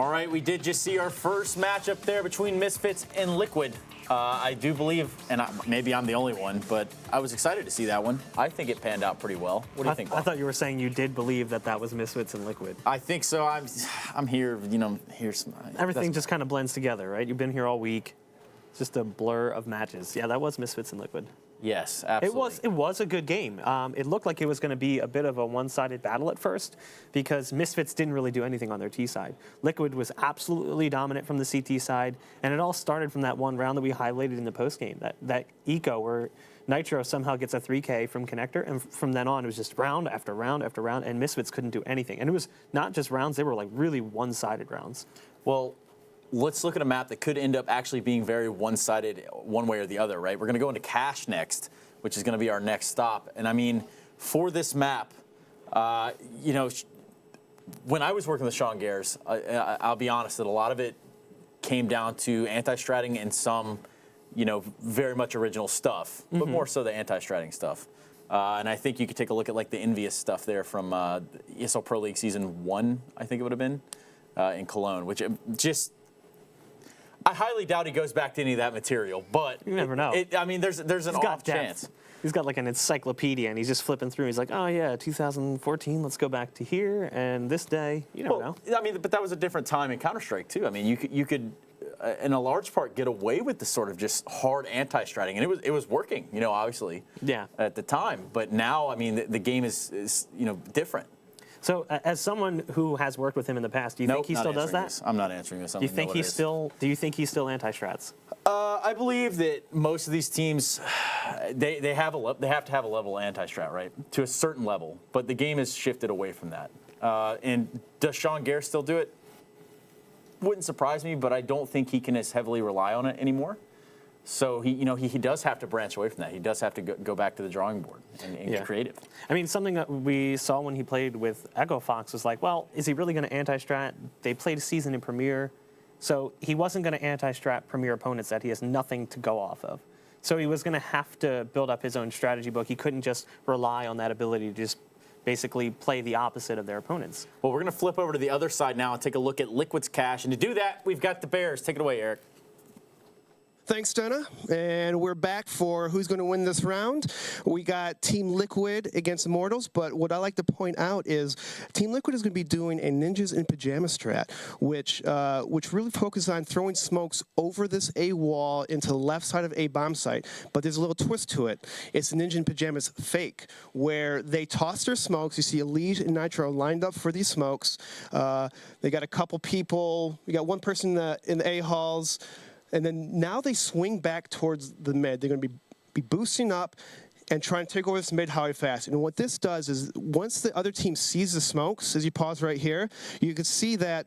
All right, we did just see our first matchup there between Misfits and Liquid. I do believe, and maybe I'm the only one, but I was excited to see that one. I think it panned out pretty well. What do you think, Bob? I thought you were saying you did believe that was Misfits and Liquid. I think so. I'm here, here's everything just kind of blends together, right? You've been here all week. It's just a blur of matches. Yeah, that was Misfits and Liquid. Yes, absolutely. It was a good game. It looked like it was going to be a bit of a one-sided battle at first because Misfits didn't really do anything on their T side. Liquid was absolutely dominant from the CT side, and it all started from that one round that we highlighted in the postgame, that eco where Nitro somehow gets a 3K from Connector, and from then on it was just round after round after round, and Misfits couldn't do anything. And it was not just rounds, they were like really one-sided rounds. Well, let's look at a map that could end up actually being very one-sided one way or the other, right? We're going to go into Cache next, which is going to be our next stop. And I mean, for this map, when I was working with Sean Gares, I'll be honest that a lot of it came down to anti-stratting and some, very much original stuff, but more so the anti-stratting stuff. And I think you could take a look at like the Envious stuff there from ESL Pro League Season 1, I think it would have been, in Cologne, which just... I highly doubt he goes back to any of that material, but you never know. There's an off chance. He's got like an encyclopedia, and he's just flipping through. He's like, oh yeah, 2014. Let's go back to here, and this day. You never know. But that was a different time in Counter-Strike too. I mean, you could, in a large part, get away with the sort of just hard anti-stratting, and it was working. Obviously. Yeah. At the time, but now, I mean, the game is different. So, as someone who has worked with him in the past, do you think he still does that? I'm not answering this. Do you think he's still? Do you think he's still anti-strats? I believe that most of these teams, they have to have a level of anti-strat, right, to a certain level. But the game has shifted away from that. And does Sean Gares still do it? Wouldn't surprise me, but I don't think he can as heavily rely on it anymore. So he does have to branch away from that. He does have to go back to the drawing board and get creative. I mean, something that we saw when he played with Echo Fox was like, well, is he really going to anti-strat? They played a season in Premier, so he wasn't going to anti-strat Premier opponents that he has nothing to go off of. So he was going to have to build up his own strategy book. He couldn't just rely on that ability to just basically play the opposite of their opponents. Well, we're going to flip over to the other side now and take a look at Liquid's Cache. And to do that, we've got the Bears. Take it away, Eric. Thanks, Donna. And we're back for who's going to win this round. We got Team Liquid against Immortals, but what I like to point out is Team Liquid is going to be doing a Ninjas in Pajama strat, which really focuses on throwing smokes over this A wall into the left side of A bomb site. But there's a little twist to it. It's Ninja in Pajamas fake, where they toss their smokes. You see Elite and Nitro lined up for these smokes. They got a couple people. We got one person in the A halls. And then now they swing back towards the mid. They're going to be boosting up and trying to take over this mid highway fast. And what this does is once the other team sees the smokes, as you pause right here, you can see that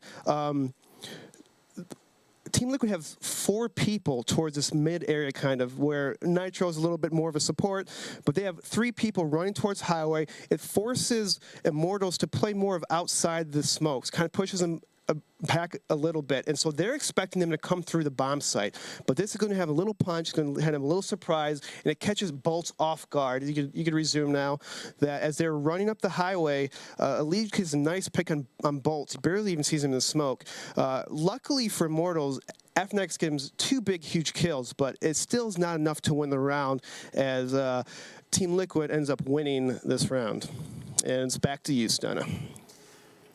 Team Liquid have 4 people towards this mid area kind of where Nitro is a little bit more of a support, but they have 3 people running towards highway. It forces Immortals to play more of outside the smokes, kind of pushes them back a little bit, and so they're expecting them to come through the bomb site. But this is going to have a little punch, it's going to have them a little surprise, and it catches Bolts off guard. You could resume now that as they're running up the highway, Elite gets a nice pick on Bolts. He barely even sees him in the smoke. Luckily for Immortals, FNX gives 2 big, huge kills, but it still is not enough to win the round as Team Liquid ends up winning this round. And it's back to you, Stunna.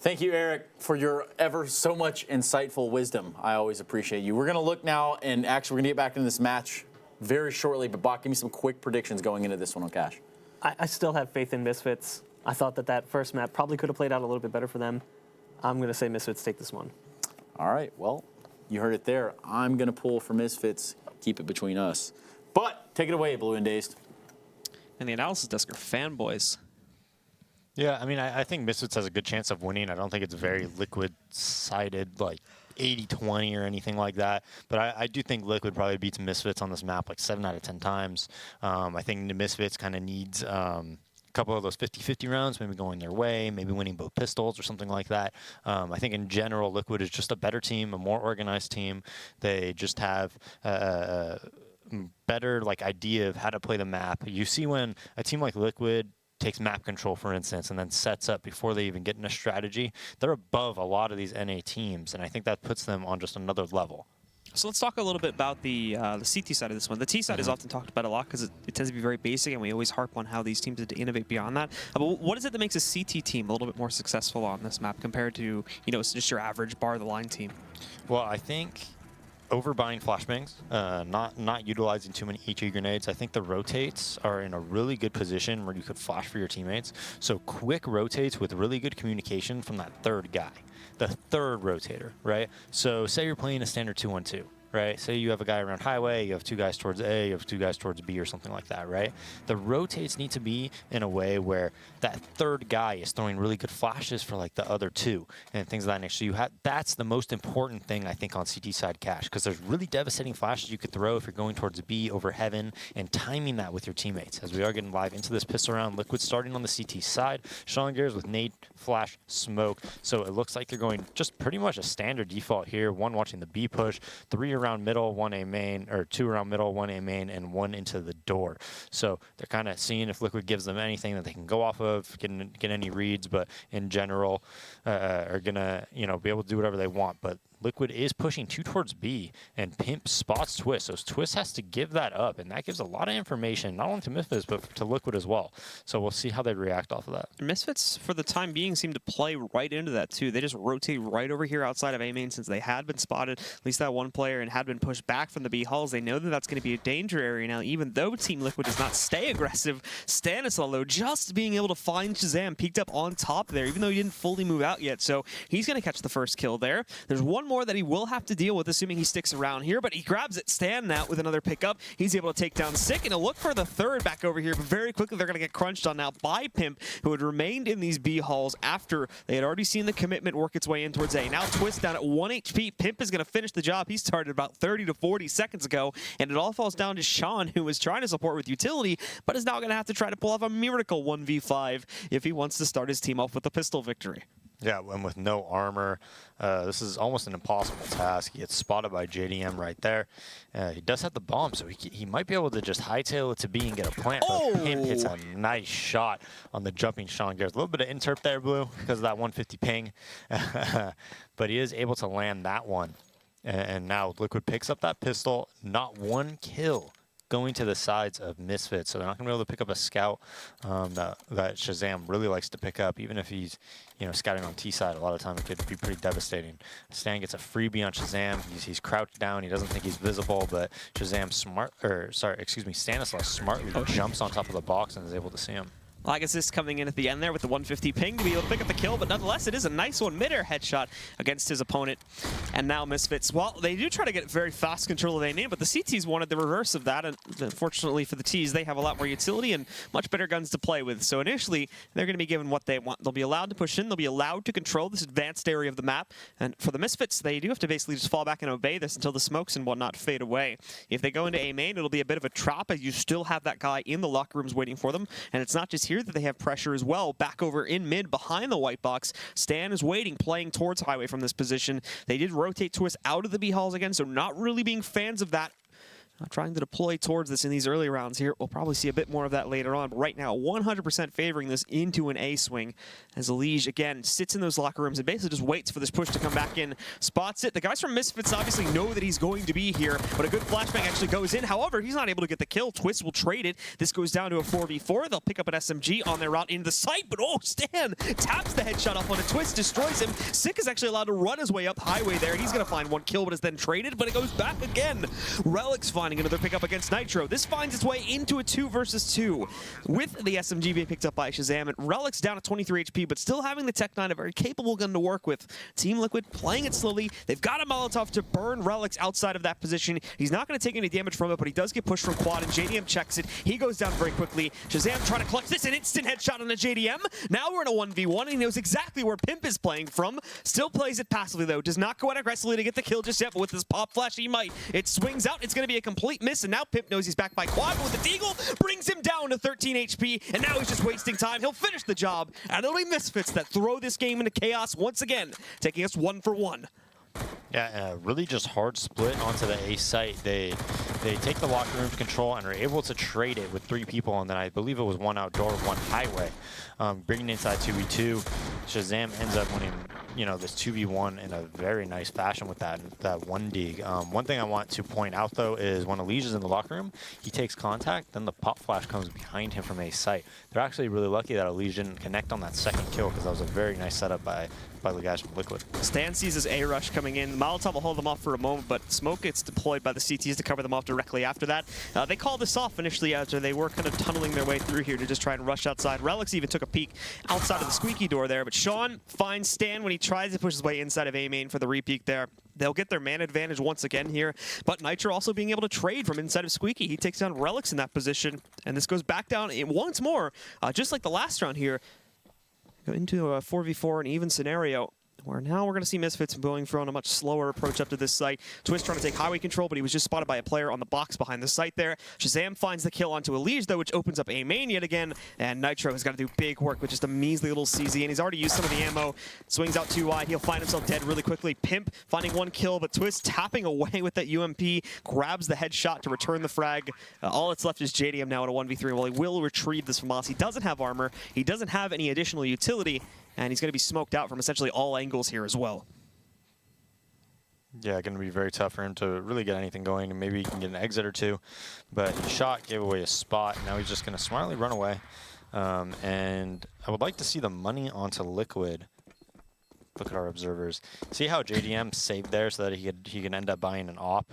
Thank you, Eric, for your ever so much insightful wisdom. I always appreciate you. We're going to look now, and actually we're going to get back into this match very shortly, but Bach, give me some quick predictions going into this one on Cache. I still have faith in Misfits. I thought that first map probably could have played out a little bit better for them. I'm going to say Misfits take this one. All right, well, you heard it there. I'm going to pull for Misfits. Keep it between us. But take it away, Blue and Dazed. And the analysis desk are fanboys. Yeah, I mean, I think Misfits has a good chance of winning. I don't think it's very Liquid-sided, like 80-20 or anything like that. But I do think Liquid probably beats Misfits on this map like 7 out of 10 times. I think the Misfits kind of needs a couple of those 50-50 rounds, maybe going their way, maybe winning both pistols or something like that. I think in general, Liquid is just a better team, a more organized team. They just have better idea of how to play the map. You see when a team like Liquid takes map control, for instance, and then sets up before they even get in a strategy, they're above a lot of these NA teams, and I think that puts them on just another level. So let's talk a little bit about the CT side of this one. The T side is often talked about a lot because it tends to be very basic, and we always harp on how these teams need to innovate beyond that. But what is it that makes a CT team a little bit more successful on this map compared to, you know, just your average bar the line team? Well, I think overbuying flashbangs, not utilizing too many HE grenades. I think the rotates are in a really good position where you could flash for your teammates. So quick rotates with really good communication from that third guy, the third rotator, right? So say you're playing a standard 2-1-2. Right? Say you have a guy around highway, you have 2 guys towards A, you have 2 guys towards B or something like that, right? The rotates need to be in a way where that third guy is throwing really good flashes for like the other 2 and things of that nature. So that's the most important thing, I think, on CT side cash, because there's really devastating flashes you could throw if you're going towards B over heaven, and timing that with your teammates. As we are getting live into this pistol round, Liquid starting on the CT side, Sean Gears with nade, flash, smoke. So it looks like they're going just pretty much a standard default here. 1 watching the B push, 3 around middle, 1 A main, or 2 around middle, 1 A main, and 1 into the door. So they're kind of seeing if Liquid gives them anything that they can go off of, get any reads, but in general are gonna, you know, be able to do whatever they want. But Liquid is pushing 2 towards B, and Pimp spots Twist. So Twist has to give that up, and that gives a lot of information, not only to Misfits, but to Liquid as well. So we'll see how they react off of that. Misfits, for the time being, seem to play right into that, too. They just rotate right over here outside of A main since they had been spotted, at least that one player, and had been pushed back from the B halls. They know that that's going to be a danger area now, even though Team Liquid does not stay aggressive. Stanislaw, though, just being able to find Shazam peeked up on top there, even though he didn't fully move out yet. So he's going to catch the first kill there. There's one more that he will have to deal with, assuming he sticks around here, but he grabs it. Stan now with another pickup. He's able to take down Sick, and he'll look for the third back over here, but very quickly they're going to get crunched on now by Pimp, who had remained in these B halls after they had already seen the commitment work its way in towards A. Now Twist down at 1 HP. Pimp is going to finish the job he started about 30 to 40 seconds ago, and it all falls down to Sean, who was trying to support with utility, but is now going to have to try to pull off a miracle 1v5 if he wants to start his team off with a pistol victory. Yeah, and with no armor, this is almost an impossible task. He gets spotted by JDM right there. He does have the bomb, so he might be able to just hightail it to B and get a plant. Oh! But Pimp hits a nice shot on the jumping Sean Gears. A little bit of interp there, Blue, because of that 150 ping. But he is able to land that one. And now Liquid picks up that pistol. Not one kill going to the sides of Misfits, so they're not going to be able to pick up a scout that Shazam really likes to pick up, even if he's, you know, scouting on T side. A lot of time it could be pretty devastating. Stan gets a freebie on Shazam. He's crouched down. He doesn't think he's visible, but Shazam Stanislaw smartly jumps on top of the box and is able to see him. Legacy coming in at the end there with the 150 ping to be able to pick up the kill, but nonetheless, it is a nice one. Mid-air headshot against his opponent. And now Misfits, well, they do try to get very fast control of their name, but the CTs wanted the reverse of that, and unfortunately for the Ts, they have a lot more utility and much better guns to play with. So initially, they're going to be given what they want. They'll be allowed to push in, they'll be allowed to control this advanced area of the map, and for the Misfits, they do have to basically just fall back and obey this until the smokes and whatnot fade away. If they go into A main, it'll be a bit of a trap, as you still have that guy in the locker rooms waiting for them, and it's not just here that they have pressure as well. Back over in mid behind the white box, Stan is waiting, playing towards highway from this position. They did rotate Twist out of the B halls again, so not really being fans of that. Trying to deploy towards this in these early rounds here. We'll probably see a bit more of that later on, but right now 100% favoring this into an A swing as Elige again sits in those locker rooms and basically just waits for this push to come back in. Spots it. The guys from Misfits obviously know that he's going to be here, but a good flashbang actually goes in. However, he's not able to get the kill. Twist will trade it. This goes down to a 4v4. They'll pick up an SMG on their route into the site, but oh, Stan taps the headshot off on a Twist, destroys him. Sick is actually allowed to run his way up highway there, and he's going to find one kill, but is then traded, but it goes back again. Relic's finding another pickup against Nitro. This finds its way into a 2 versus 2 with the SMG being picked up by Shazam. And Relic's down at 23 HP, but still having the Tech 9, a very capable gun to work with. Team Liquid playing it slowly. They've got a Molotov to burn Relic's outside of that position. He's not going to take any damage from it, but he does get pushed from quad, and JDM checks it. He goes down very quickly. Shazam trying to clutch this, an instant headshot on the JDM. Now we're in a 1v1, and he knows exactly where Pimp is playing from. Still plays it passively, though. Does not go out aggressively to get the kill just yet, but with his pop flash, he might. It swings out. It's going to be a complete miss, and now Pimp knows he's back by quad, but with the Deagle, brings him down to 13 HP, and now he's just wasting time. He'll finish the job, and it'll be Misfits that throw this game into chaos once again, taking us 1 for 1. Yeah, really just hard split onto the A site. They They take the locker room control and are able to trade it with 3 people, and then I believe it was 1 outdoor, 1 highway. Bringing inside 2v2, Shazam ends up winning, you know, this 2v1 in a very nice fashion with that 1 dig. One thing I want to point out though is when Elige is in the locker room, he takes contact, then the pop flash comes behind him from a site. They're actually really lucky that Elige didn't connect on that second kill, because that was a very nice setup by the guys from Liquid. Stan sees his A rush coming in. Molotov will hold them off for a moment, but smoke gets deployed by the CTs to cover them off directly after that. They called this off initially after they were kind of tunneling their way through here to just try and rush outside. Relics even took a peek outside of the squeaky door there, but Sean finds Stan when he tries to push his way inside of A main for the repeak there. They'll get their man advantage once again here, but Nitro also being able to trade from inside of Squeaky. He takes down Relics in that position, and this goes back down once more, just like the last round here. Go into a 4v4, an even scenario, where now we're going to see Misfits going for a much slower approach up to this site. Twist trying to take highway control, but he was just spotted by a player on the box behind the site there. Shazam finds the kill onto Elige, though, which opens up A main yet again, and Nitro has got to do big work with just a measly little CZ, and he's already used some of the ammo. Swings out too wide. He'll find himself dead really quickly. Pimp finding 1 kill, but Twist tapping away with that UMP, grabs the headshot to return the frag. All that's left is JDM now at a 1v3. Well, he will retrieve this from Moss. He doesn't have armor. He doesn't have any additional utility, and he's going to be smoked out from essentially all angles here as well. Yeah, going to be very tough for him to really get anything going, and maybe he can get an exit or 2. But he shot, gave away a spot, and now he's just going to smartly run away. And I would like to see the money onto Liquid. Look at our observers. See how JDM saved there so that he can end up buying an op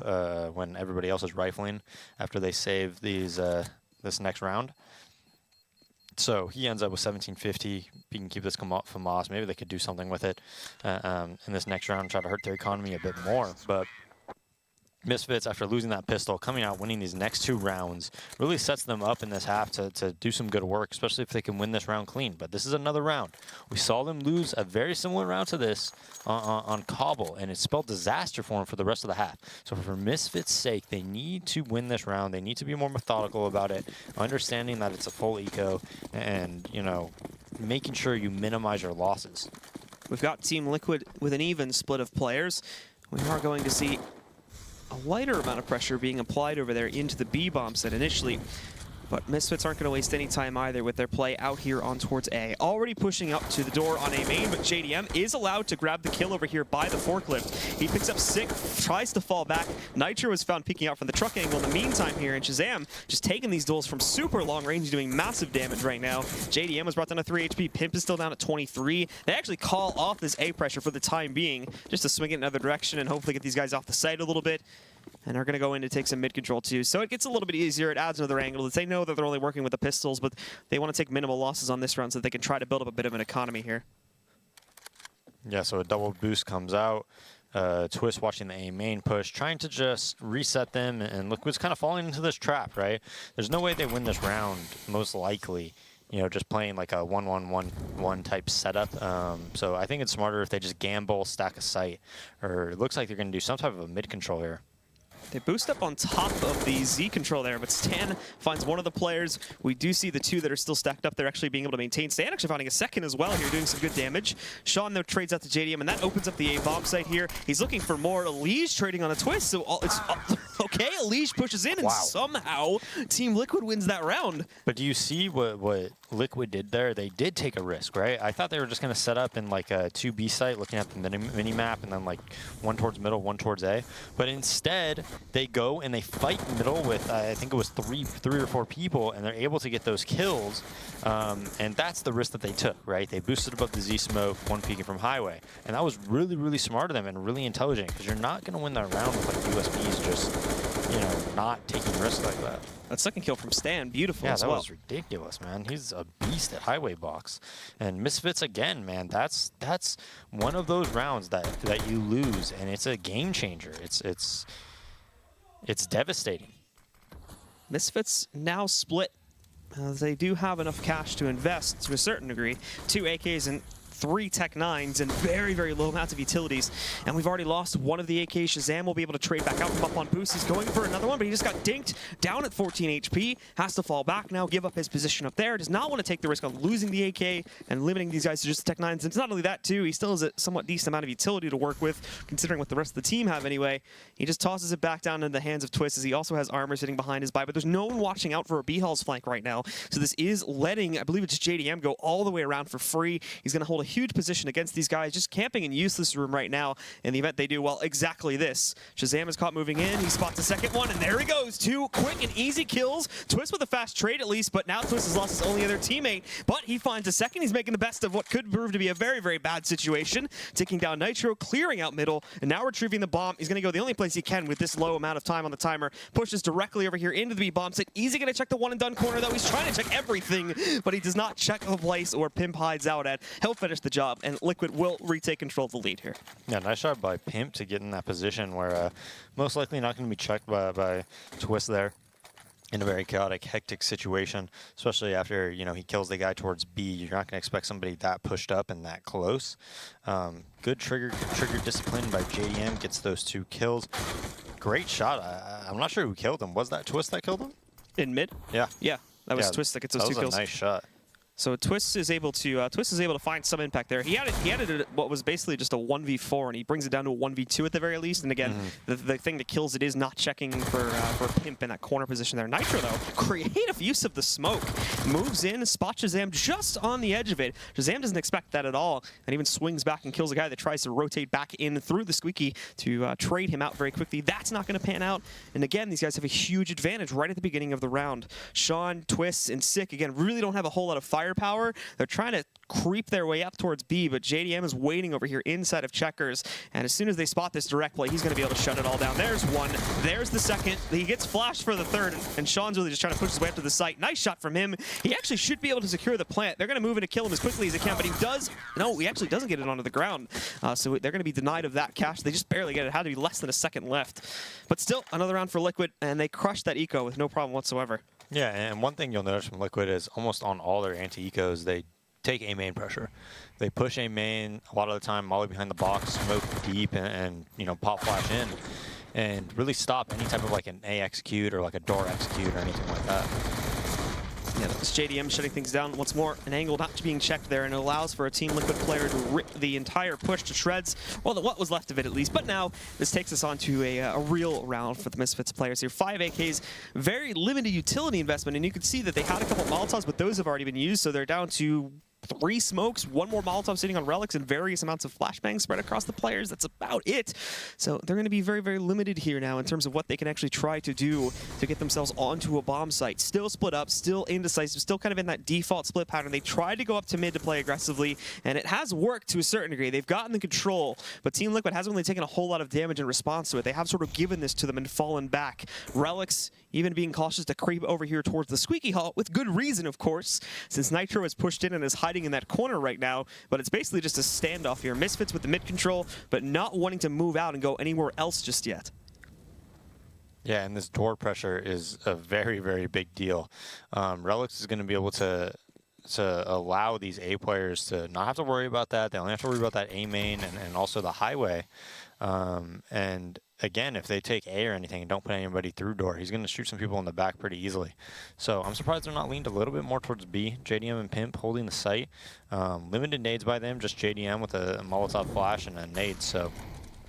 when everybody else is rifling after they save these this next round. So he ends up with 1750. He can keep this from Moss. Maybe they could do something with it in this next round, try to hurt their economy a bit more. But Misfits, after losing that pistol, coming out winning these next 2 rounds, really sets them up in this half to do some good work, especially if they can win this round clean. But this is another round. We saw them lose a very similar round to this on Cobble, and it spelled disaster for them for the rest of the half. So for Misfits' sake, they need to win this round. They need to be more methodical about it, understanding that it's a full eco, and, you know, making sure you minimize your losses. We've got Team Liquid with an even split of players. We are going to see a lighter amount of pressure being applied over there into the B bomb set initially. But Misfits aren't going to waste any time either with their play out here on towards A. Already pushing up to the door on A main, but JDM is allowed to grab the kill over here by the forklift. He picks up Sick, tries to fall back. Nitro was found peeking out from the truck angle in the meantime here, and Shazam just taking these duels from super long range, doing massive damage right now. JDM was brought down to 3 HP. Pimp is still down at 23. They actually call off this A pressure for the time being, just to swing it in another direction and hopefully get these guys off the site a little bit. And are going to go in to take some mid control too. So it gets a little bit easier. It adds another angle. They know that they're only working with the pistols, but they want to take minimal losses on this round so that they can try to build up a bit of an economy here. Yeah, so a double boost comes out. Twist watching the A main push, trying to just reset them, and Liquid's kind of falling into this trap, right? There's no way they win this round, most likely. You know, just playing like a 1-1-1-1 type setup. So I think it's smarter if they just gamble, stack a site, or it looks like they're going to do some type of a mid control here. They boost up on top of the Z control there, but Stan finds one of the players. We do see the 2 that are still stacked up. They're actually being able to maintain. Stan actually finding a second as well here, doing some good damage. Sean, though, trades out to JDM, and that opens up the A-bomb site here. He's looking for more. Elige trading on a Twist, so it's okay. Elige pushes in, and somehow Team Liquid wins that round. But do you see what Liquid did there? They did take a risk, right? I thought they were just going to set up in like a 2B site, looking at the mini map, and then like 1 towards middle, 1 towards A. But instead, they go and they fight middle with, I think it was three or 4 people, and they're able to get those kills. And that's the risk that they took, right? They boosted above the Z smoke, 1 peeking from highway. And that was really, really smart of them and really intelligent, because you're not going to win that round with like USBs just, you know, not taking risks like that. That second kill from Stan, beautiful as well. Yeah, that was ridiculous, man. He's a beast at highway box. And Misfits again, man. That's one of those rounds that you lose, and it's a game changer. It's devastating. Misfits now split. They do have enough cash to invest to a certain degree. 2 AKs and 3 Tech 9s and very, very low amounts of utilities. And we've already lost one of the AK. Shazam will be able to trade back out from up on boost. He's going for another one, but he just got dinked down at 14 HP. Has to fall back now, give up his position up there. Does not want to take the risk of losing the AK and limiting these guys to just Tech 9s. And it's not only that, too. He still has a somewhat decent amount of utility to work with, considering what the rest of the team have anyway. He just tosses it back down into the hands of Twist, as he also has armor sitting behind his buy, but there's no one watching out for a B-Hall's flank right now. So this is letting, I believe it's JDM, go all the way around for free. He's going to hold a huge position against these guys, just camping in useless room right now. In the event they do, well, exactly this. Shazam is caught moving in. He spots a second one, and there he goes. 2 quick and easy kills. Twist with a fast trade at least, but now Twist has lost his only other teammate. But he finds a second. He's making the best of what could prove to be a very, very bad situation. Taking down Nitro, clearing out middle, and now retrieving the bomb. He's going to go the only place he can with this low amount of time on the timer. Pushes directly over here into the B-bomb site. Easy going to check the one and done corner, though. He's trying to check everything, but he does not check a place or Pimp hides out at. He'll finish the job, and Liquid will retake control of the lead here. Yeah, nice shot by Pimp to get in that position where most likely not going to be checked by Twist there. In a very chaotic, hectic situation, especially after, you know, he kills the guy towards B. You're not going to expect somebody that pushed up and that close. Good trigger discipline by JDM, gets those 2 kills. Great shot. I'm not sure who killed him. Was that Twist that killed him? In mid? Yeah. Yeah, that was Twist that gets those 2 kills. That was a nice shot. So Twist is able to find some impact there. He added what was basically just a 1v4, and he brings it down to a 1v2 at the very least. And again, the thing that kills it is not checking for Pimp in that corner position there. Nitro, though, creative use of the smoke. Moves in, spots Shazam just on the edge of it. Shazam doesn't expect that at all, and even swings back and kills a guy that tries to rotate back in through the squeaky to trade him out very quickly. That's not going to pan out. And again, these guys have a huge advantage right at the beginning of the round. Sean, Twist, and Sick, again, really don't have a whole lot of firepower. They're trying to creep their way up towards B, but JDM is waiting over here inside of Checkers, and as soon as they spot this direct play, he's going to be able to shut it all down. There's one, there's the second, he gets flashed for the third, and Sean's really just trying to push his way up to the site. Nice shot from him. He actually should be able to secure the plant. They're going to move in to kill him as quickly as they can, but he does, no, he actually doesn't get it onto the ground, so they're going to be denied of that cash. They just barely get it. It had to be less than a second left, but still, another round for Liquid, and they crushed that eco with no problem whatsoever. Yeah, and one thing you'll notice from Liquid is almost on all their anti-ecos, they take A main pressure. They push A main a lot of the time, molly behind the box, smoke deep, and you know, pop flash in, and really stop any type of like an A execute or like a door execute or anything like that. Yeah, that's JDM shutting things down once more. An angle not being checked there, and it allows for a Team Liquid player to rip the entire push to shreds. Well, what was left of it at least. But now this takes us on to a real round for the Misfits players here. 5 AKs, very limited utility investment, and you can see that they had a couple Molotovs, but those have already been used, so they're down to 3 smokes, 1 more Molotov sitting on relics, and various amounts of flashbangs spread across the players. That's about it. So they're going to be very, very limited here now in terms of what they can actually try to do to get themselves onto a bomb site. Still split up, still indecisive, still kind of in that default split pattern. They tried to go up to mid to play aggressively, and it has worked to a certain degree. They've gotten the control, but Team Liquid hasn't really taken a whole lot of damage in response to it. They have sort of given this to them and fallen back. Relics even being cautious to creep over here towards the squeaky hall, with good reason, of course, since Nitro is pushed in and is hiding in that corner right now, but it's basically just a standoff here. Misfits with the mid control, but not wanting to move out and go anywhere else just yet. Yeah, and this door pressure is a very, very big deal. Relics is going to be able to allow these A players to not have to worry about that. They only have to worry about that A main and also the highway. And again, if they take A or anything and don't put anybody through door, he's going to shoot some people in the back pretty easily. So I'm surprised they're not leaned a little bit more towards B. JDM and Pimp holding the site. Limited nades by them, just JDM with a Molotov flash and a nade. So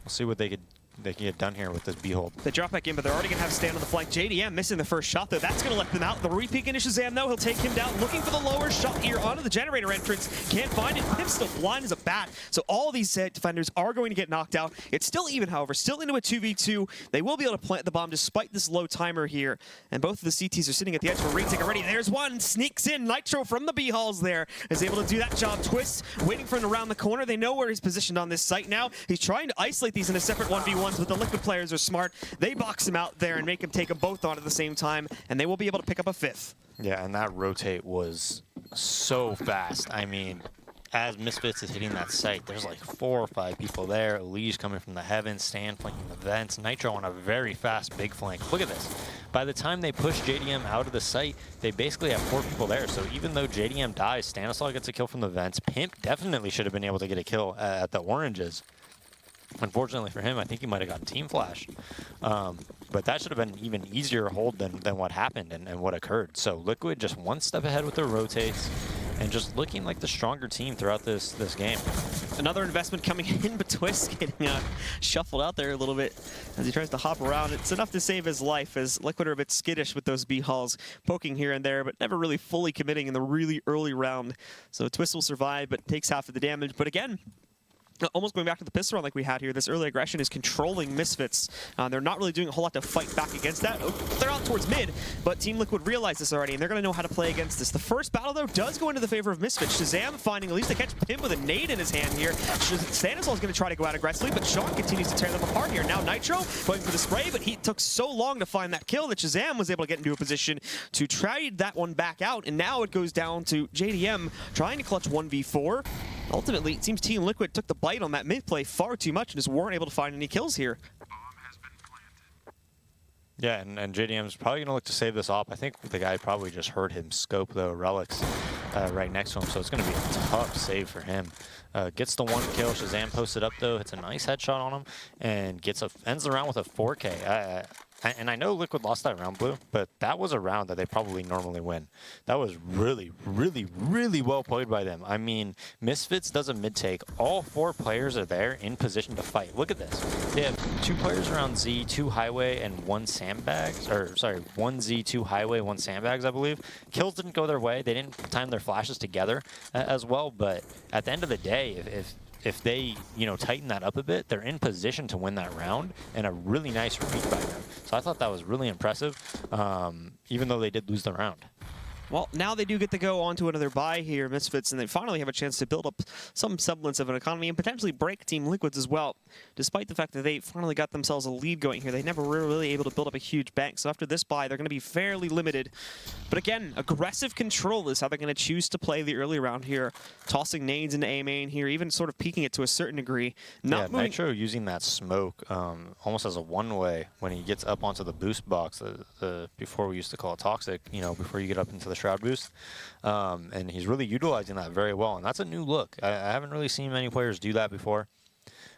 we'll see what they can get done here with this B-hold. They drop back in, but they're already going to have a stand on the flank. JDM missing the first shot, though. That's going to let them out. The re-peek into Shazam, though. He'll take him down, looking for the lower shot here onto the generator entrance. Can't find it. Pimp's still blind as a bat. So all these defenders are going to get knocked out. It's still even, however, still into a 2v2. They will be able to plant the bomb despite this low timer here. And both of the CTs are sitting at the edge for a retake already. There's one. Sneaks in. Nitro from the B-halls there is able to do that job. Twist, waiting for him around the corner. They know where he's positioned on this site now. He's trying to isolate these into separate 1v1s, but the Liquid players are smart. They box him out there and make him take them both on at the same time, and they will be able to pick up a 5th. Yeah, and that rotate was so fast. I mean, as Misfits is hitting that site, there's like 4 or 5 people there. Elise coming from the heavens, Stan flanking the vents, Nitro on a very fast big flank. Look at this. By the time they push JDM out of the site, they basically have 4 people there. So even though JDM dies, Stanislaw gets a kill from the vents. Pimp definitely should have been able to get a kill at the oranges. Unfortunately for him, I think he might have gotten team flashed. But that should have been an even easier hold than what happened and what occurred. So Liquid just one step ahead with their rotates and just looking like the stronger team throughout this game. Another investment coming in, but Twist getting shuffled out there a little bit as he tries to hop around. It's enough to save his life, as Liquid are a bit skittish with those B-halls, poking here and there, but never really fully committing in the really early round. So Twist will survive, but takes half of the damage. But again, almost going back to the pistol round like we had here, this early aggression is controlling Misfits. They're not really doing a whole lot to fight back against that. Oh, they're out towards mid, but Team Liquid realized this already, and they're going to know how to play against this. The first battle, though, does go into the favor of Misfits. Shazam finding at least a catch Pimp with a nade in his hand here. Stanislaw is going to try to go out aggressively, but Sean continues to tear them apart here. Now Nitro going for the spray, but he took so long to find that kill that Shazam was able to get into a position to trade that one back out, and now it goes down to JDM trying to clutch 1v4. Ultimately, it seems Team Liquid took the bite on that mid play far too much and just weren't able to find any kills here. Yeah, and JDM's probably going to look to save this op. I think the guy probably just heard him scope the relics right next to him, so it's going to be a tough save for him. Gets the 1 kill. Shazam posted up, though. Hits a nice headshot on him and ends the round with a 4K. And I know Liquid lost that round, Blue, but that was a round that they probably normally win. That was really, really, really well played by them. I mean, Misfits does a mid-take. All 4 players are there in position to fight. Look at this. They have 2 players around Z, 2 highway, and 1 sandbags. Or, sorry, 1 Z, 2 highway, 1 sandbags, I believe. Kills didn't go their way. They didn't time their flashes together as well, but at the end of the day, if they, tighten that up a bit, they're in position to win that round, and a really nice read by them. So I thought that was really impressive, even though they did lose the round. Well, now they do get to go on to another bye here, Misfits, and they finally have a chance to build up some semblance of an economy and potentially break Team Liquid's as well. Despite the fact that they finally got themselves a lead going here, they never were really able to build up a huge bank. So after this bye, they're going to be fairly limited. But again, aggressive control is how they're going to choose to play the early round here. Tossing nades into A main here, even sort of peeking it to a certain degree. Nitro using that smoke almost as a one-way when he gets up onto the boost box, before we used to call it toxic, before you get up into the shroud boost, and he's really utilizing that very well, and that's a new look. I haven't really seen many players do that before,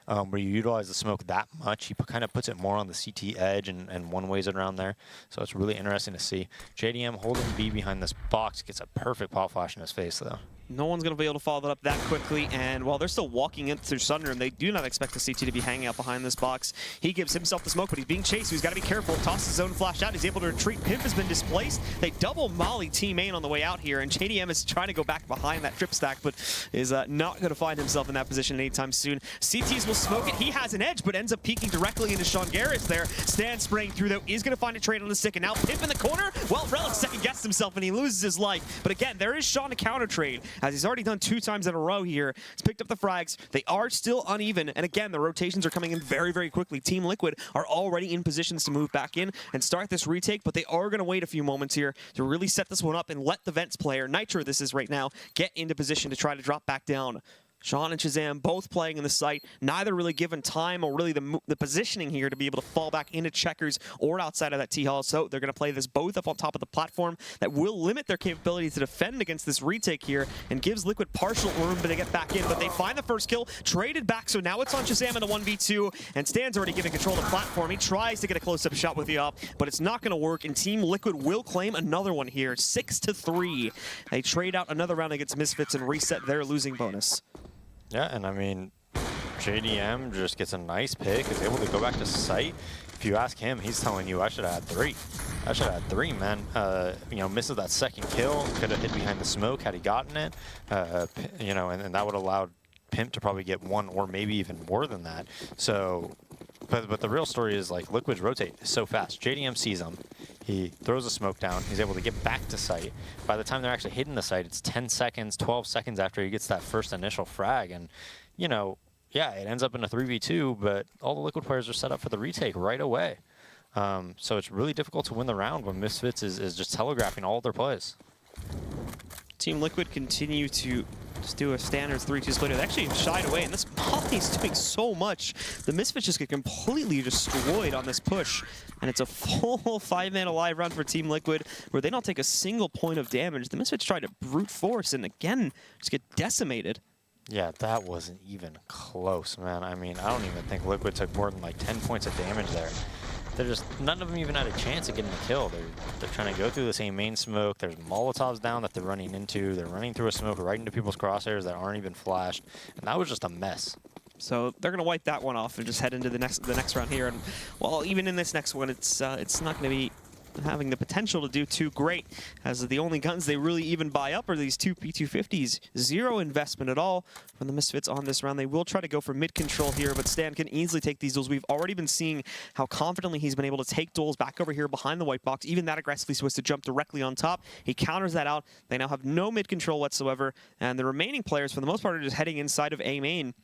where you utilize the smoke that much. He kind of puts it more on the CT edge and one-ways it around there, so it's really interesting to see. JDM holding B behind this box, gets a perfect pop flash in his face, though. No one's going to be able to follow that up that quickly, and while they're still walking in through Sunroom, they do not expect the CT to be hanging out behind this box. He gives himself the smoke, but he's being chased, so he's got to be careful. Tosses his own flash out. He's able to retreat. Pimp has been displaced. They double molly Team Main on the way out here, and JDM is trying to go back behind that trip stack, but is not going to find himself in that position anytime soon. CTs will smoke it. He has an edge, but ends up peeking directly into Sean Garris there. Stan spraying through, though, is going to find a trade on the stick, and now Pimp in the corner. Well, Relic second-guessed himself, and he loses his life. But again, there is Sean to counter trade, as he's already done 2 times in a row here. He's picked up the frags. They are still uneven, and again, the rotations are coming in very, very quickly. Team Liquid are already in positions to move back in and start this retake, but they are going to wait a few moments here to really set this one up and let the Vents player, Nitro this is right now, get into position to try to drop back down. Sean and Shazam both playing in the site, neither really given time or really the positioning here to be able to fall back into checkers or outside of that T-Hall. So they're going to play this both up on top of the platform. That will limit their capability to defend against this retake here and gives Liquid partial room to get back in. But they find the first kill, traded back, so now it's on Shazam in a 1v2, and Stan's already given control of the platform. He tries to get a close-up shot with the op, but it's not going to work, and Team Liquid will claim another one here, 6-3. They trade out another round against Misfits and reset their losing bonus. Yeah, and I mean, JDM just gets a nice pick, is able to go back to site. If you ask him, he's telling you, I should have had 3. I should have had 3, man. Misses that second kill, could have hit behind the smoke had he gotten it. And that would have allowed Pimp to probably get 1 or maybe even more than that. So, but the real story is, like, Liquid's rotate is so fast. JDM sees him. He throws a smoke down. He's able to get back to site. By the time they're actually hitting the site, it's 10 seconds, 12 seconds after he gets that first initial frag. And, yeah, it ends up in a 3v2, but all the Liquid players are set up for the retake right away. So it's really difficult to win the round when Misfits is just telegraphing all of their plays. Team Liquid continue to Just do a standard 3-2 splitter. They actually shied away, and this Molly's doing so much. The Misfits just get completely destroyed on this push, and it's a full 5-man alive round for Team Liquid, where they don't take a single point of damage. The Misfits try to brute force, and again, just get decimated. Yeah, that wasn't even close, man. I mean, I don't even think Liquid took more than like 10 points of damage there. They're just, none of them even had a chance of getting a kill. They're trying to go through the same main smoke. There's Molotovs down that they're running into. They're running through a smoke right into people's crosshairs that aren't even flashed. And that was just a mess. So they're going to wipe that one off and just head into the next round here. And well, even in this next one, it's not going to be having the potential to do too great, as the only guns they really even buy up are these two P250s. Zero investment at all from the Misfits on this round. They will try to go for mid control here, but Stan can easily take these duels. We've already been seeing how confidently he's been able to take duels back over here behind the white box, even that aggressively supposed to jump directly on top. He counters that out. They now have no mid control whatsoever, and the remaining players, for the most part, are just heading inside of A main.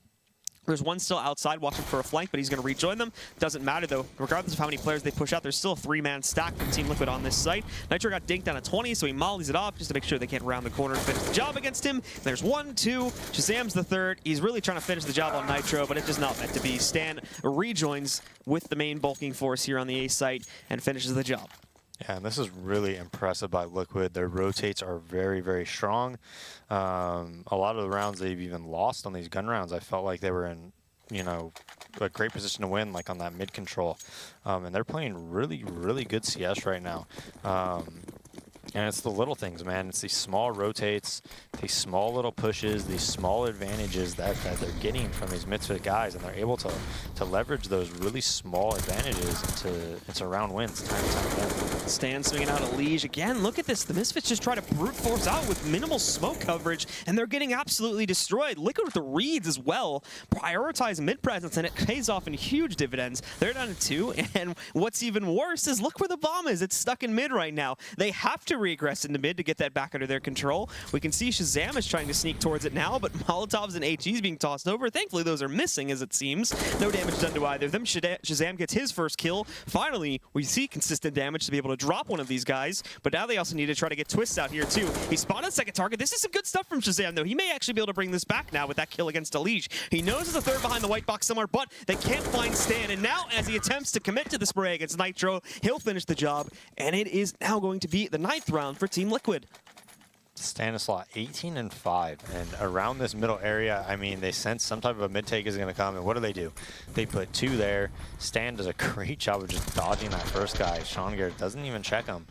There's one still outside watching for a flank, but he's going to rejoin them. Doesn't matter, though. Regardless of how many players they push out, there's still a 3-man stack from Team Liquid on this site. Nitro got dinked down at 20, so he mollies it off just to make sure they can't round the corner and finish the job against him. There's 1, 2. Shazam's the third. He's really trying to finish the job on Nitro, but it's just not meant to be. Stan rejoins with the main bulking force here on the A site and finishes the job. Yeah, and this is really impressive by Liquid. Their rotates are very, very strong. A lot of the rounds they've even lost on these gun rounds, I felt like they were in, you know, a great position to win, like on that mid control. And they're playing really, really good CS right now. And it's the little things, man. It's these small rotates, these small little pushes, these small advantages that they're getting from these Misfit guys, and they're able to leverage those really small advantages into round wins time and time again. Stan swinging out a Liege. Again, look at this. The Misfits just try to brute force out with minimal smoke coverage, and they're getting absolutely destroyed. Liquid with the reads as well. Prioritize mid presence, and it pays off in huge dividends. They're down to 2, and what's even worse is look where the bomb is. It's stuck in mid right now. They have to regress into mid to get that back under their control. We can see Shazam is trying to sneak towards it now, but Molotovs and HEs being tossed over. Thankfully, those are missing, as it seems. No damage done to either of them. Shazam gets his first kill. Finally, we see consistent damage to be able to drop one of these guys, but now they also need to try to get Twists out here, too. He spotted a second target. This is some good stuff from Shazam, though. He may actually be able to bring this back now with that kill against Alish. He knows there's a third behind the white box somewhere, but they can't find Stan, and now, as he attempts to commit to the spray against Nitro, he'll finish the job, and it is now going to be the 9th round for Team Liquid. Stanislaw 18-5, and around this middle area, I mean, they sense some type of a mid take is going to come, and what do? They put 2 there. Stan does a great job of just dodging that first guy. Shongar doesn't even check him,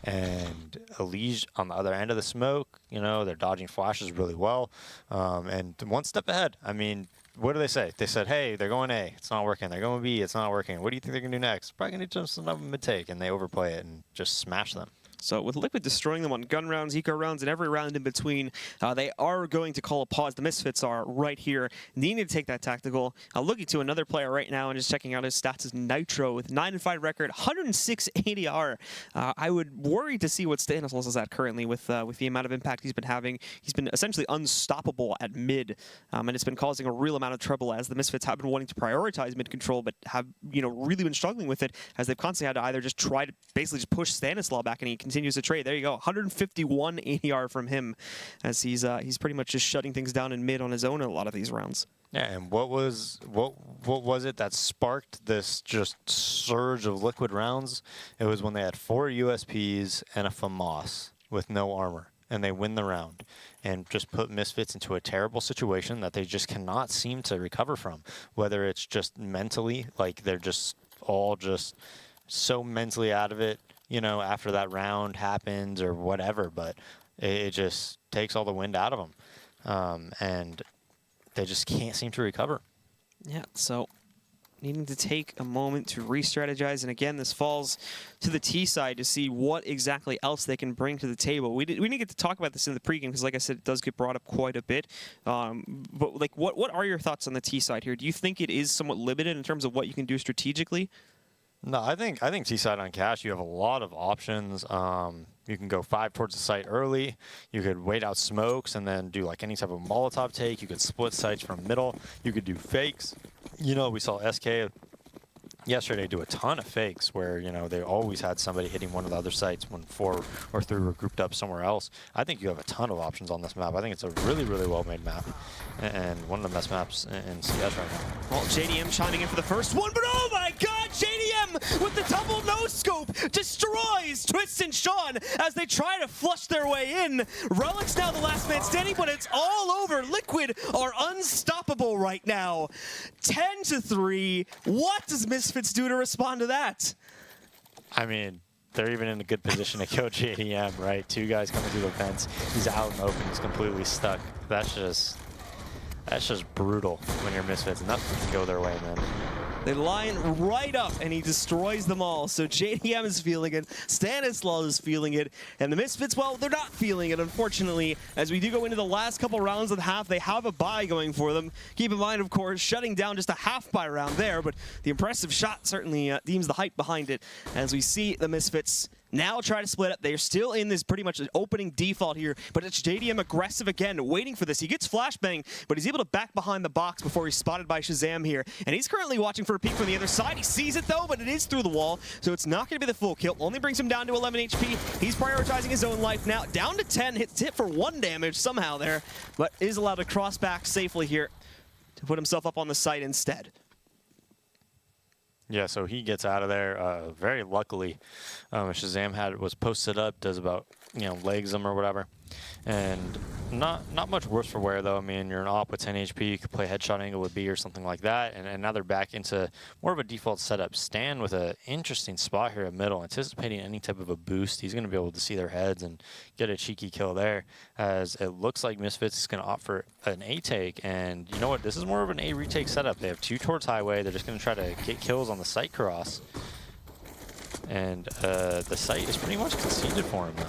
and Elige on the other end of the smoke, you know, they're dodging flashes really well, and one step ahead. I mean, what do they say? They said, hey, they're going A, it's not working. They're going B, it's not working. What do you think they're going to do next? Probably going to do some type of mid take, and they overplay it and just smash them. So with Liquid destroying them on gun rounds, eco rounds, and every round in between, they are going to call a pause. The Misfits are right here, needing to take that tactical. Looking to another player right now and just checking out his stats is Nitro with 9-5 record, 106 ADR. I would worry to see what Stanislaus is at currently with the amount of impact he's been having. He's been essentially unstoppable at mid, and it's been causing a real amount of trouble as the Misfits have been wanting to prioritize mid control, but have really been struggling with it as they've constantly had to either just try to basically just push Stanislaw back, and he continues to trade. There you go, 151 ADR from him, as he's pretty much just shutting things down in mid on his own in a lot of these rounds. Yeah, and what was it that sparked this just surge of Liquid rounds? It was when they had 4 USPs and a FAMAS with no armor, and they win the round and just put Misfits into a terrible situation that they just cannot seem to recover from. Whether it's just mentally, like they're just all just so mentally out of it, after that round happens or whatever, but it just takes all the wind out of them. And they just can't seem to recover. Yeah, so needing to take a moment to re-strategize. And again, this falls to the T side to see what exactly else they can bring to the table. We didn't get to talk about this in the pregame because, like I said, it does get brought up quite a bit. But like, what are your thoughts on the T side here? Do you think it is somewhat limited in terms of what you can do strategically? No, I think T-side on Cash, you have a lot of options. You can go 5 towards the site early. You could wait out smokes and then do like any type of Molotov take. You could split sites from middle. You could do fakes. We saw SK yesterday do a ton of fakes where, you know, they always had somebody hitting one of the other sites when 4 or 3 were grouped up somewhere else. I think you have a ton of options on this map. I think it's a really, really well-made map and one of the best maps in CS right now. Well, JDM chiming in for the first one, but oh my god, JDM with the double no-scope destroys Twist and Sean as they try to flush their way in. Relic's now the last man standing, but it's all over. Liquid are unstoppable right now. 10-3. What does Misfits do to respond to that? I mean, they're even in a good position to kill JDM, right? 2 guys coming through the fence. He's out in the open. He's completely stuck. That's just brutal when you're Misfits, and nothing can go their way, man. They line right up, and he destroys them all. So JDM is feeling it, Stanislaus is feeling it, and the Misfits, well, they're not feeling it, unfortunately. As we do go into the last couple rounds of the half, they have a bye going for them. Keep in mind, of course, shutting down just a half-bye round there, but the impressive shot certainly deems the hype behind it. As we see the Misfits now try to split up. They're still in this pretty much opening default here, but it's JDM aggressive again, waiting for this. He gets flashbang, but he's able to back behind the box before he's spotted by Shazam here. And he's currently watching for a peek from the other side. He sees it though, but it is through the wall, so it's not going to be the full kill. Only brings him down to 11 HP. He's prioritizing his own life now. Down to 10, hit for 1 damage somehow there, but is allowed to cross back safely here to put himself up on the site instead. Yeah, so he gets out of there very luckily. Shazam was posted up, does about, you know, legs him or whatever. And not much worse for wear, though. I mean, you're an op with 10 HP, you could play headshot angle with B or something like that. And now they're back into more of a default setup. Stan with an interesting spot here in middle, anticipating any type of a boost. He's going to be able to see their heads and get a cheeky kill there, as it looks like Misfits is going to opt for an A take. And you know what? This is more of an A retake setup. They have 2 towards highway. They're just going to try to get kills on the site cross. And the site is pretty much conceded for him now.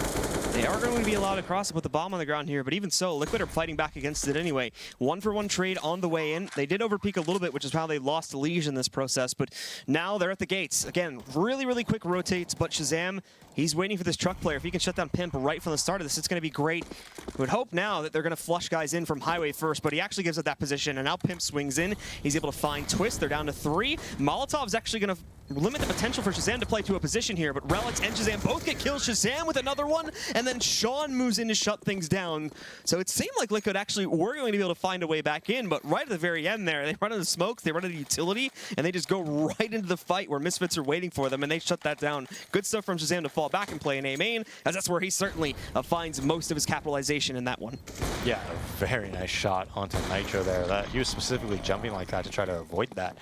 They are going to be allowed to cross it with the bomb on the ground here, but even so, Liquid are fighting back against it anyway. 1-for-1 trade on the way in. They did overpeak a little bit, which is how they lost Liege in this process, but now they're at the gates. Again, really, really quick rotates, but Shazam, he's waiting for this truck player. If he can shut down Pimp right from the start of this, it's going to be great. We would hope now that they're going to flush guys in from highway first, but he actually gives up that position, and now Pimp swings in. He's able to find Twist. They're down to 3. Molotov's actually going to limit the potential for Shazam to play to a position here, but Relics and Shazam both get kills. Shazam with another one, and then Sean moves in to shut things down. So it seemed like Liquid actually were going to be able to find a way back in, but right at the very end there, they run out of smokes, they run out of utility, and they just go right into the fight where Misfits are waiting for them, and they shut that down. Good stuff from Shazam to fall back and play an A main, as that's where he certainly finds most of his capitalization in that one. Yeah, A very nice shot onto Nitro there. He was specifically jumping like that to try to avoid that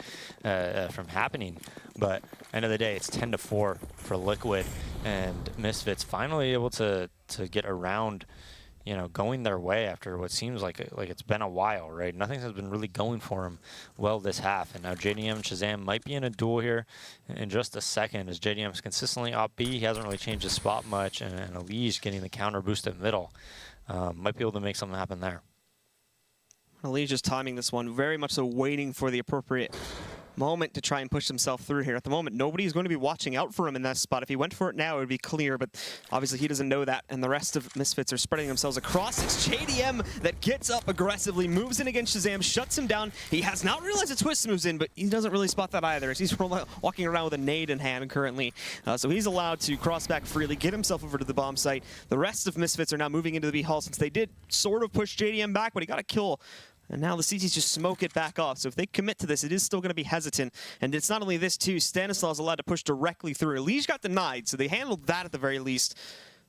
from happening. But end of the day, it's 10-4 for Liquid, and Misfits finally able to get around, you know, going their way after what seems like it's been a while, right? Nothing has been really going for him well this half, and now JDM and Shazam might be in a duel here in just a second, as JDM is consistently op B. He hasn't really changed his spot much, and Elise getting the counter boost at middle might be able to make something happen there. Elise just timing this one, very much so waiting for the appropriate moment to try and push himself through here. At the moment, nobody's going to be watching out for him in that spot. If he went for it now, it would be clear, but obviously he doesn't know that, and the rest of Misfits are spreading themselves across. It's JDM that gets up aggressively, moves in against Shazam, shuts him down. He has not realized a Twist moves in, but he doesn't really spot that either, as he's walking around with a nade in hand currently. So he's allowed to cross back freely, get himself over to the bomb site. The rest of Misfits are now moving into the B hall, since they did sort of push JDM back, but he got a kill. And now the CTs just smoke it back off. So if they commit to this, it is still going to be hesitant. And it's not only this, too. Stanislaus is allowed to push directly through. Liege got denied, so they handled that at the very least.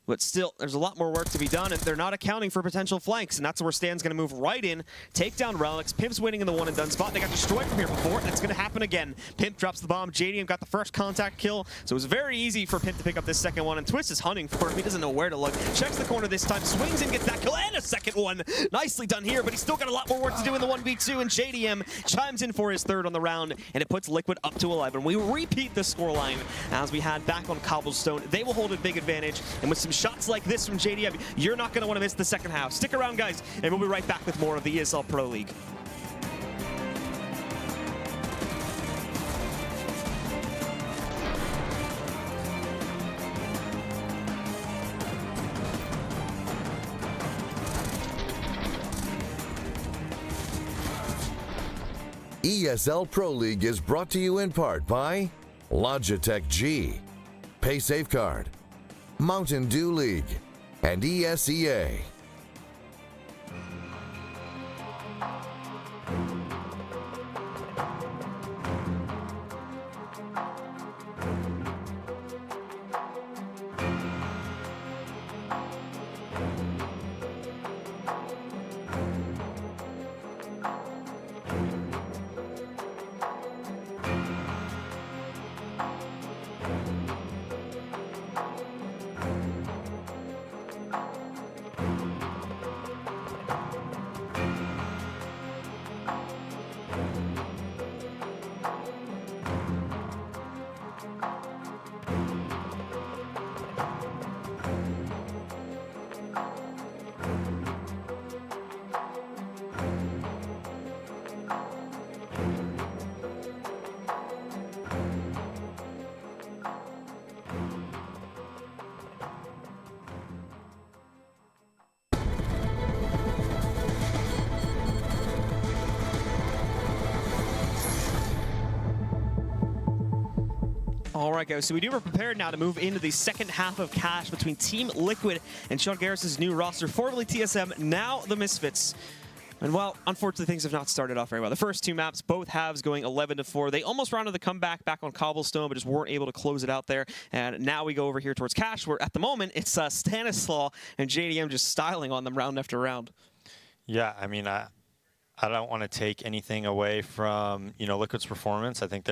But still, there's a lot more work to be done, and they're not accounting for potential flanks, and that's where Stan's going to move right in, take down Relics. Pimp's waiting in the one-and-done spot. They got destroyed from here before. That's going to happen again. Pimp drops the bomb. JDM got the first contact kill, so it was very easy for Pimp to pick up this second one, and Twist is hunting for him. He doesn't know where to look. Checks the corner this time, swings in, gets that kill, and a second one. Nicely done here, but he's still got a lot more work to do in the 1v2, and JDM chimes in for his third on the round, and it puts Liquid up to 11. We repeat the scoreline as we had back on Cobblestone. They will hold a big advantage, and with some shots like this from JDM, you're not going to want to miss the second half. Stick around, guys, and we'll be right back with more of the ESL Pro League. ESL Pro League is brought to you in part by Logitech G, Pay Safeguard, Mountain Dew League, and ESEA. All right, guys, so we do are prepared now to move into the second half of Cash between Team Liquid and Sean Garris' new roster, formerly TSM, now the Misfits. And well, unfortunately, things have not started off very well. The first two maps, both halves going 11-4. They almost rounded the comeback back on Cobblestone, but just weren't able to close it out there. And now we go over here towards Cash, where at the moment, it's Stanislaw and JDM just styling on them round after round. Yeah, I mean, I don't want to take anything away from, Liquid's performance. I think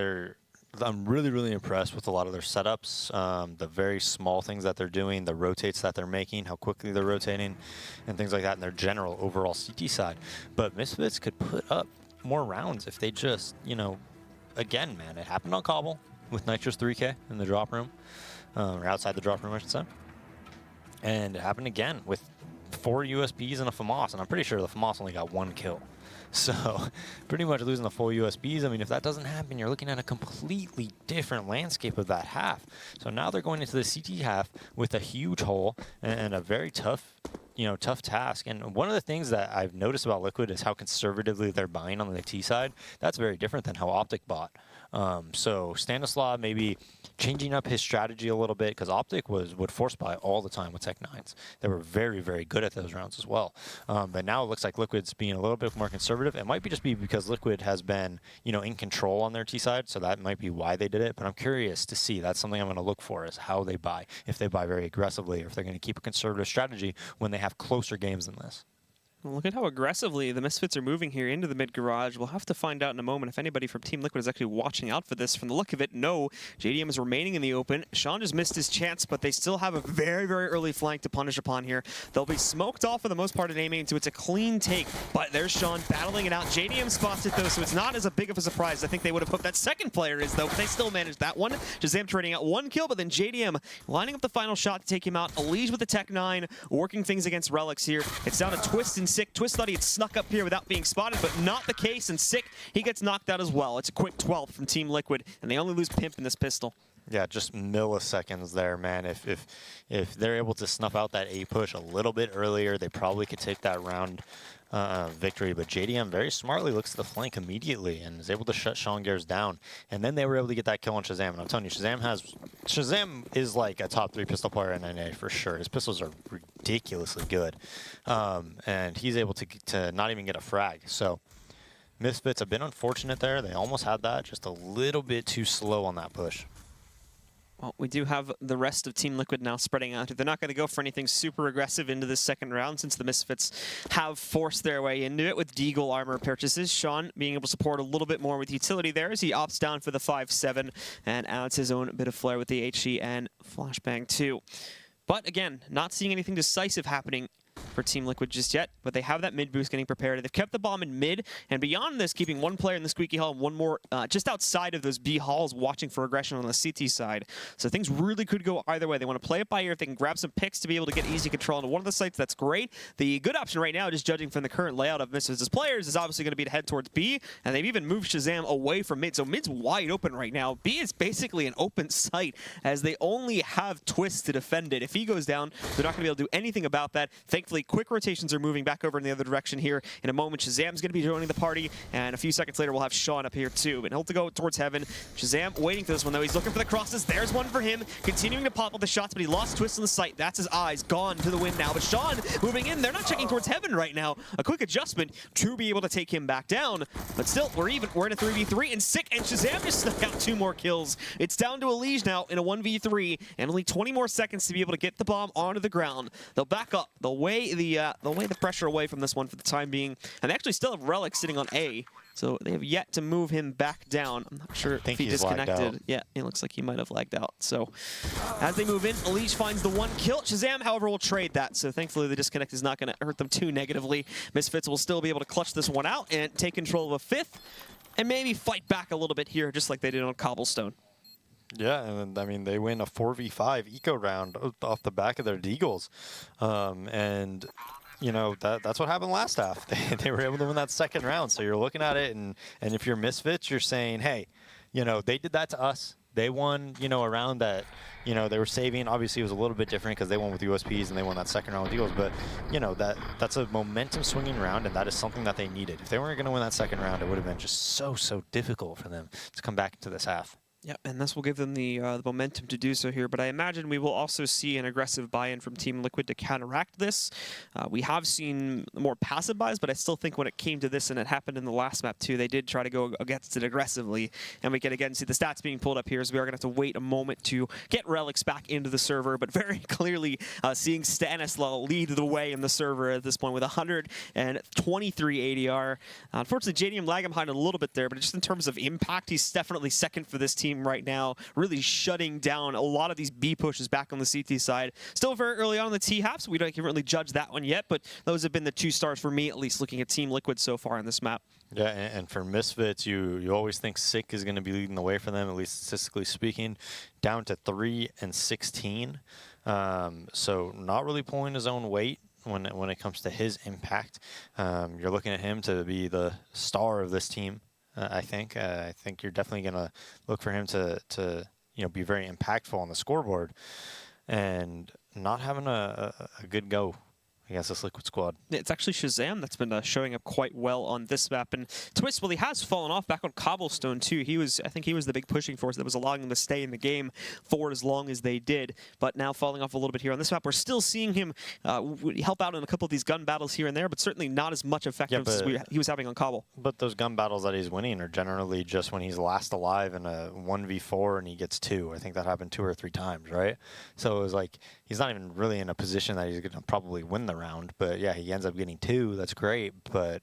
I'm really, really impressed with a lot of their setups, the very small things that they're doing, the rotates that they're making, how quickly they're rotating, and things like that in their general overall CT side. But Misfits could put up more rounds if they just, again, man, it happened on Cobble with Nitrous 3K in the drop room, or outside the drop room, I should say. And it happened again with 4 USBs and a FAMAS, and I'm pretty sure the FAMAS only got 1 kill. So pretty much losing the full USBs. I mean, if that doesn't happen, you're looking at a completely different landscape of that half. So now they're going into the CT half with a huge hole and a very tough, tough task. And one of the things that I've noticed about Liquid is how conservatively they're buying on the T side. That's very different than how Optic bought. So Stanislaw maybe changing up his strategy a little bit, because Optic would force buy all the time with Tech 9s. They were very, very good at those rounds as well. But now it looks like Liquid's being a little bit more conservative. It might just be because Liquid has been, in control on their T side, so that might be why they did it. But I'm curious to see. That's something I'm going to look for, is how they buy. If they buy very aggressively, or if they're going to keep a conservative strategy when they have closer games than this. Look at how aggressively the Misfits are moving here into the mid-garage. We'll have to find out in a moment if anybody from Team Liquid is actually watching out for this. From the look of it, no. JDM is remaining in the open. Sean just missed his chance, but they still have a very, very early flank to punish upon here. They'll be smoked off for the most part and aiming into it's a clean take, but there's Sean battling it out. JDM spots it, though, so it's not as big of a surprise. I think they would have hoped that second player is, though, but they still managed that one. Shazam trading out 1 kill, but then JDM lining up the final shot to take him out. Elige with the Tech 9, working things against Relics here. It's down to Twist and Sick. Twist thought he had snuck up here without being spotted, but not the case, and Sick, he gets knocked out as well. It's a quick 12th from Team Liquid, and they only lose Pimp in this pistol. Yeah, just milliseconds there, man. If they're able to snuff out that A push a little bit earlier, they probably could take that round victory. But JDM very smartly looks to the flank immediately and is able to shut Sean Garris down. And then they were able to get that kill on Shazam. And I'm telling you, Shazam is like a top 3 pistol player in NA for sure. His pistols are ridiculously good. And he's able to not even get a frag. So Misfits have been unfortunate there. They almost had that, just a little bit too slow on that push. Well, we do have the rest of Team Liquid now spreading out. They're not going to go for anything super aggressive into this second round, since the Misfits have forced their way into it with Deagle armor purchases. Sean being able to support a little bit more with utility there as he opts down for the 5-7 and adds his own bit of flair with the HE and Flashbang too. But again, not seeing anything decisive happening for Team Liquid just yet, but they have that mid boost getting prepared. They've kept the bomb in mid, and beyond this, keeping one player in the squeaky hall and one more just outside of those B halls watching for aggression on the CT side. So things really could go either way. They want to play it by ear. If they can grab some picks to be able to get easy control into one of the sites, that's great. The good option right now, just judging from the current layout of Misfits' players, is obviously going to be to head towards B, and they've even moved Shazam away from mid. So mid's wide open right now. B is basically an open site, as they only have Twist to defend it. If he goes down, they're not going to be able to do anything about that. Thankfully, thankfully, quick rotations are moving back over in the other direction here. In a moment, Shazam's going to be joining the party, and a few seconds later, we'll have Sean up here too. And he'll have to go towards Heaven. Shazam waiting for this one, though. He's looking for the crosses. There's one for him. Continuing to pop up the shots, but he lost Twist in the sight. That's his eyes gone to the wind now. But Sean moving in. They're not checking towards Heaven right now. A quick adjustment to be able to take him back down. But still, we're even. We're in a 3v3, and Sick and Shazam just snuck out 2 more kills. It's down to Elige now in a 1v3, and only 20 more seconds to be able to get the bomb onto the ground. They'll back up. They'll weigh the pressure away from this one for the time being, and they actually still have Relic sitting on A. So they have yet to move him back down. I'm not sure if he disconnected. Yeah, it looks like he might have lagged out. So as they move in, Elige finds the 1 kill. Shazam, however, will trade that. So thankfully the disconnect is not going to hurt them too negatively. Misfits will still be able to clutch this one out and take control of a 5th and maybe fight back a little bit here, just like they did on Cobblestone. Yeah, and I mean, they win a 4v5 eco round off the back of their Deagles. And you know, that's what happened last half. They were able to win that second round. So you're looking at it, and if you're Misfits, you're saying, hey, you know, they did that to us. They won, you know, a round that, you know, they were saving. Obviously, it was a little bit different because they won with USPs and they won that second round with Eagles. But, you know, that's a momentum swinging round, and that is something that they needed. If they weren't going to win that second round, it would have been just so difficult for them to come back into this half. Yeah, and this will give them the momentum to do so here. But I imagine we will also see an aggressive buy-in from Team Liquid to counteract this. We have seen more passive buys, but I still think when it came to this, and it happened in the last map too, they did try to go against it aggressively. And we can again see the stats being pulled up here, as we are going to have to wait a moment to get Relics back into the server. But very clearly seeing Stanislaw lead the way in the server at this point with 123 ADR. Unfortunately, JDM lagged behind a little bit there, but just in terms of impact, he's definitely second for this team right now, really shutting down a lot of these B pushes back on the CT side. Still very early on in the T half, so we don't really judge that one yet, but those have been the 2 stars for me, at least looking at Team Liquid so far in this map. Yeah, and for Misfits, you always think Sick is going to be leading the way for them, at least statistically speaking, down to 3 and 16. So not really pulling his own weight when it comes to his impact. You're looking at him to be the star of this team. I think you're definitely going to look for him to you know, be very impactful on the scoreboard, and not having a good go against this Liquid squad. It's actually Shazam that's been showing up quite well on this map. And Twist, well, he has fallen off back on Cobblestone too. I think he was the big pushing force that was allowing them to stay in the game for as long as they did. But now falling off a little bit here on this map. We're still seeing him help out in a couple of these gun battles here and there, but certainly not as much effective as he was having on Cobble. But those gun battles that he's winning are generally just when he's last alive in a 1v4 and he gets 2. I think that happened 2 or 3 times, right? So it was like, he's not even really in a position that he's going to probably win the round, but yeah, he ends up getting 2. That's great, but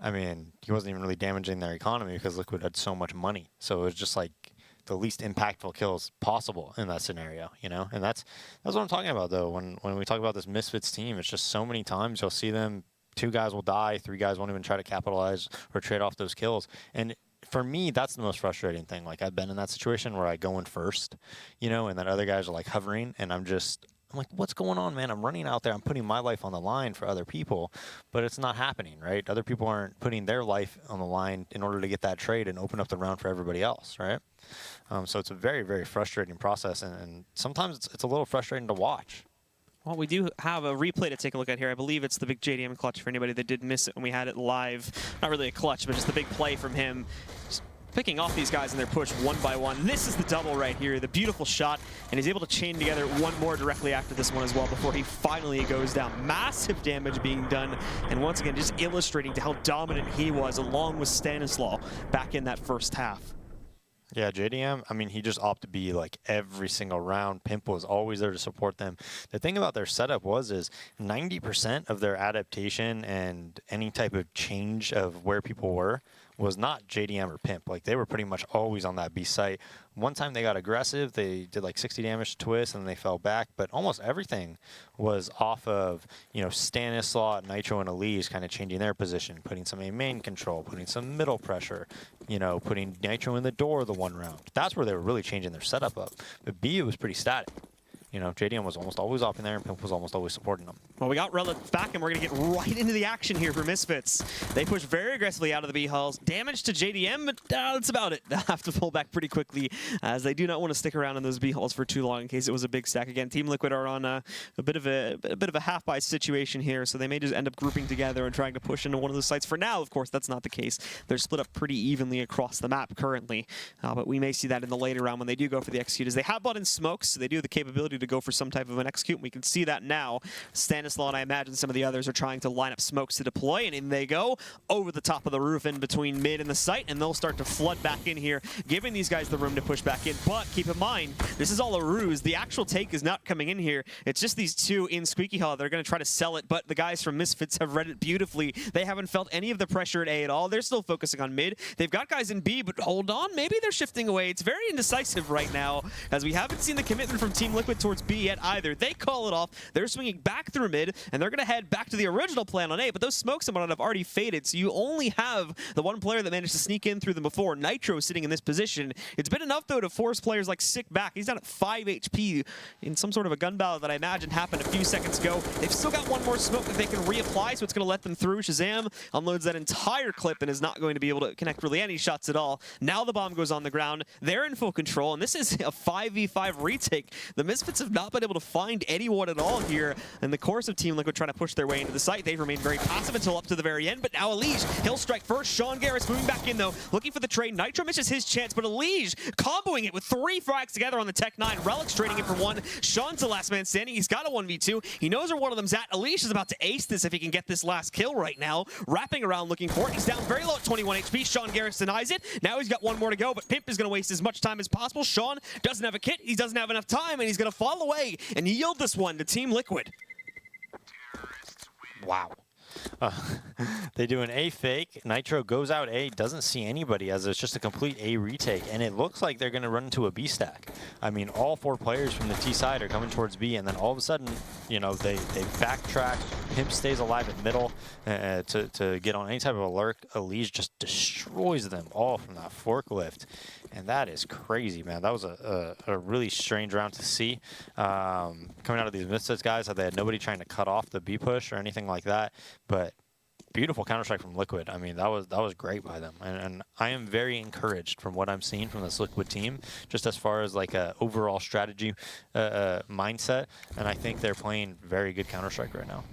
I mean, he wasn't even really damaging their economy because Liquid had so much money. So it was just like the least impactful kills possible in that scenario, you know? And that's what I'm talking about, though. When we talk about this Misfits team, it's just so many times you'll see them, 2 guys will die, 3 guys won't even try to capitalize or trade off those kills. And for me, that's the most frustrating thing. Like, I've been in that situation where I go in first, you know, and then other guys are like hovering, and I'm like, what's going on, man? I'm running out there. I'm putting my life on the line for other people, but it's not happening, right? Other people aren't putting their life on the line in order to get that trade and open up the round for everybody else, right? So it's a very, very frustrating process, and sometimes it's a little frustrating to watch. Well, we do have a replay to take a look at here. I believe it's the big JDM clutch for anybody that did miss it when we had it live. Not really a clutch, but just the big play from him. Just picking off these guys in their push one by one. This is the double right here, the beautiful shot, and he's able to chain together one more directly after this one as well before he finally goes down. Massive damage being done, and once again, just illustrating to how dominant he was along with Stanislaw back in that first half. Yeah, JDM, I mean, he just opted to be like every single round. Pimp was always there to support them. The thing about their setup is 90% of their adaptation and any type of change of where people were was not JDM or Pimp. Like, they were pretty much always on that B site. One time they got aggressive, they did like 60 damage to Twist, and then they fell back, but almost everything was off of, you know, Stanislaw, Nitro, and Elige kind of changing their position, putting some main control, putting some middle pressure, you know, putting Nitro in the door the one round. That's where they were really changing their setup up. But B, it was pretty static. you know, JDM was almost always up in there, and Pimp was almost always supporting them. Well, we got Relic back, and we're going to get right into the action here for Misfits. They push very aggressively out of the B halls. Damage to JDM, but that's about it. They'll have to pull back pretty quickly, as they do not want to stick around in those B halls for too long in case it was a big stack. Again, Team Liquid are on a bit of a half-buy situation here, so they may just end up grouping together and trying to push into one of those sites. For now, of course, that's not the case. They're split up pretty evenly across the map currently, but we may see that in the later round when they do go for the execute, as they have bought in smokes, so they do have the capability to go for some type of an execute, and we can see that now. Stanislaw and I imagine some of the others are trying to line up smokes to deploy, and in they go over the top of the roof in between mid and the site, and they'll start to flood back in here, giving these guys the room to push back in. But keep in mind, this is all a ruse. The actual take is not coming in here. It's just these two in Squeaky Hollow. They're going to try to sell it, but the guys from Misfits have read it beautifully. They haven't felt any of the pressure at A at all. They're still focusing on mid. They've got guys in B, but hold on, maybe they're shifting away. It's very indecisive right now, as we haven't seen the commitment from Team Liquid towards B yet either. They call it off. They're swinging back through mid, and they're going to head back to the original plan on A, but those smokes and whatnot have already faded, so you only have the one player that managed to sneak in through them before. Nitro sitting in this position. It's been enough, though, to force players like Sick back. He's down at 5 HP in some sort of a gun battle that I imagine happened a few seconds ago. They've still got one more smoke that they can reapply, so it's going to let them through. Shazam unloads that entire clip and is not going to be able to connect really any shots at all. Now the bomb goes on the ground. They're in full control, and this is a 5v5 retake. The Misfits have not been able to find anyone at all here in the course of Team Liquid trying to push their way into the site. They've remained very passive until up to the very end, but now Elige, he'll strike first. Sean Garrett's moving back in, though, looking for the trade. Nitro misses his chance, but Elige comboing it with 3 frags together on the Tech 9. Relic's trading it for 1. Sean's the last man standing. He's got a 1v2. He knows where one of them's at. Elige is about to ace this if he can get this last kill right now. Wrapping around looking for it. He's down very low at 21 HP. Sean Garrett denies it. Now he's got one more to go, but Pimp is going to waste as much time as possible. Sean doesn't have a kit. He doesn't have enough time, and he's going to fall away and yield this one to Team Liquid. Wow. They do an A fake. Nitro goes out A, doesn't see anybody, as it's just a complete A retake, and it looks like they're going to run into a B stack. I mean, all 4 players from the T side are coming towards B, and then all of a sudden, you know, they backtrack. Pimp stays alive at middle to get on any type of a lurk. Elige just destroys them all from that forklift. And that is crazy, man. That was a really strange round to see. Coming out of these Misfits guys, how they had nobody trying to cut off the B push or anything like that. But beautiful Counter-Strike from Liquid. I mean, that was great by them. And I am very encouraged from what I'm seeing from this Liquid team, just as far as like a overall strategy mindset. And I think they're playing very good Counter-Strike right now.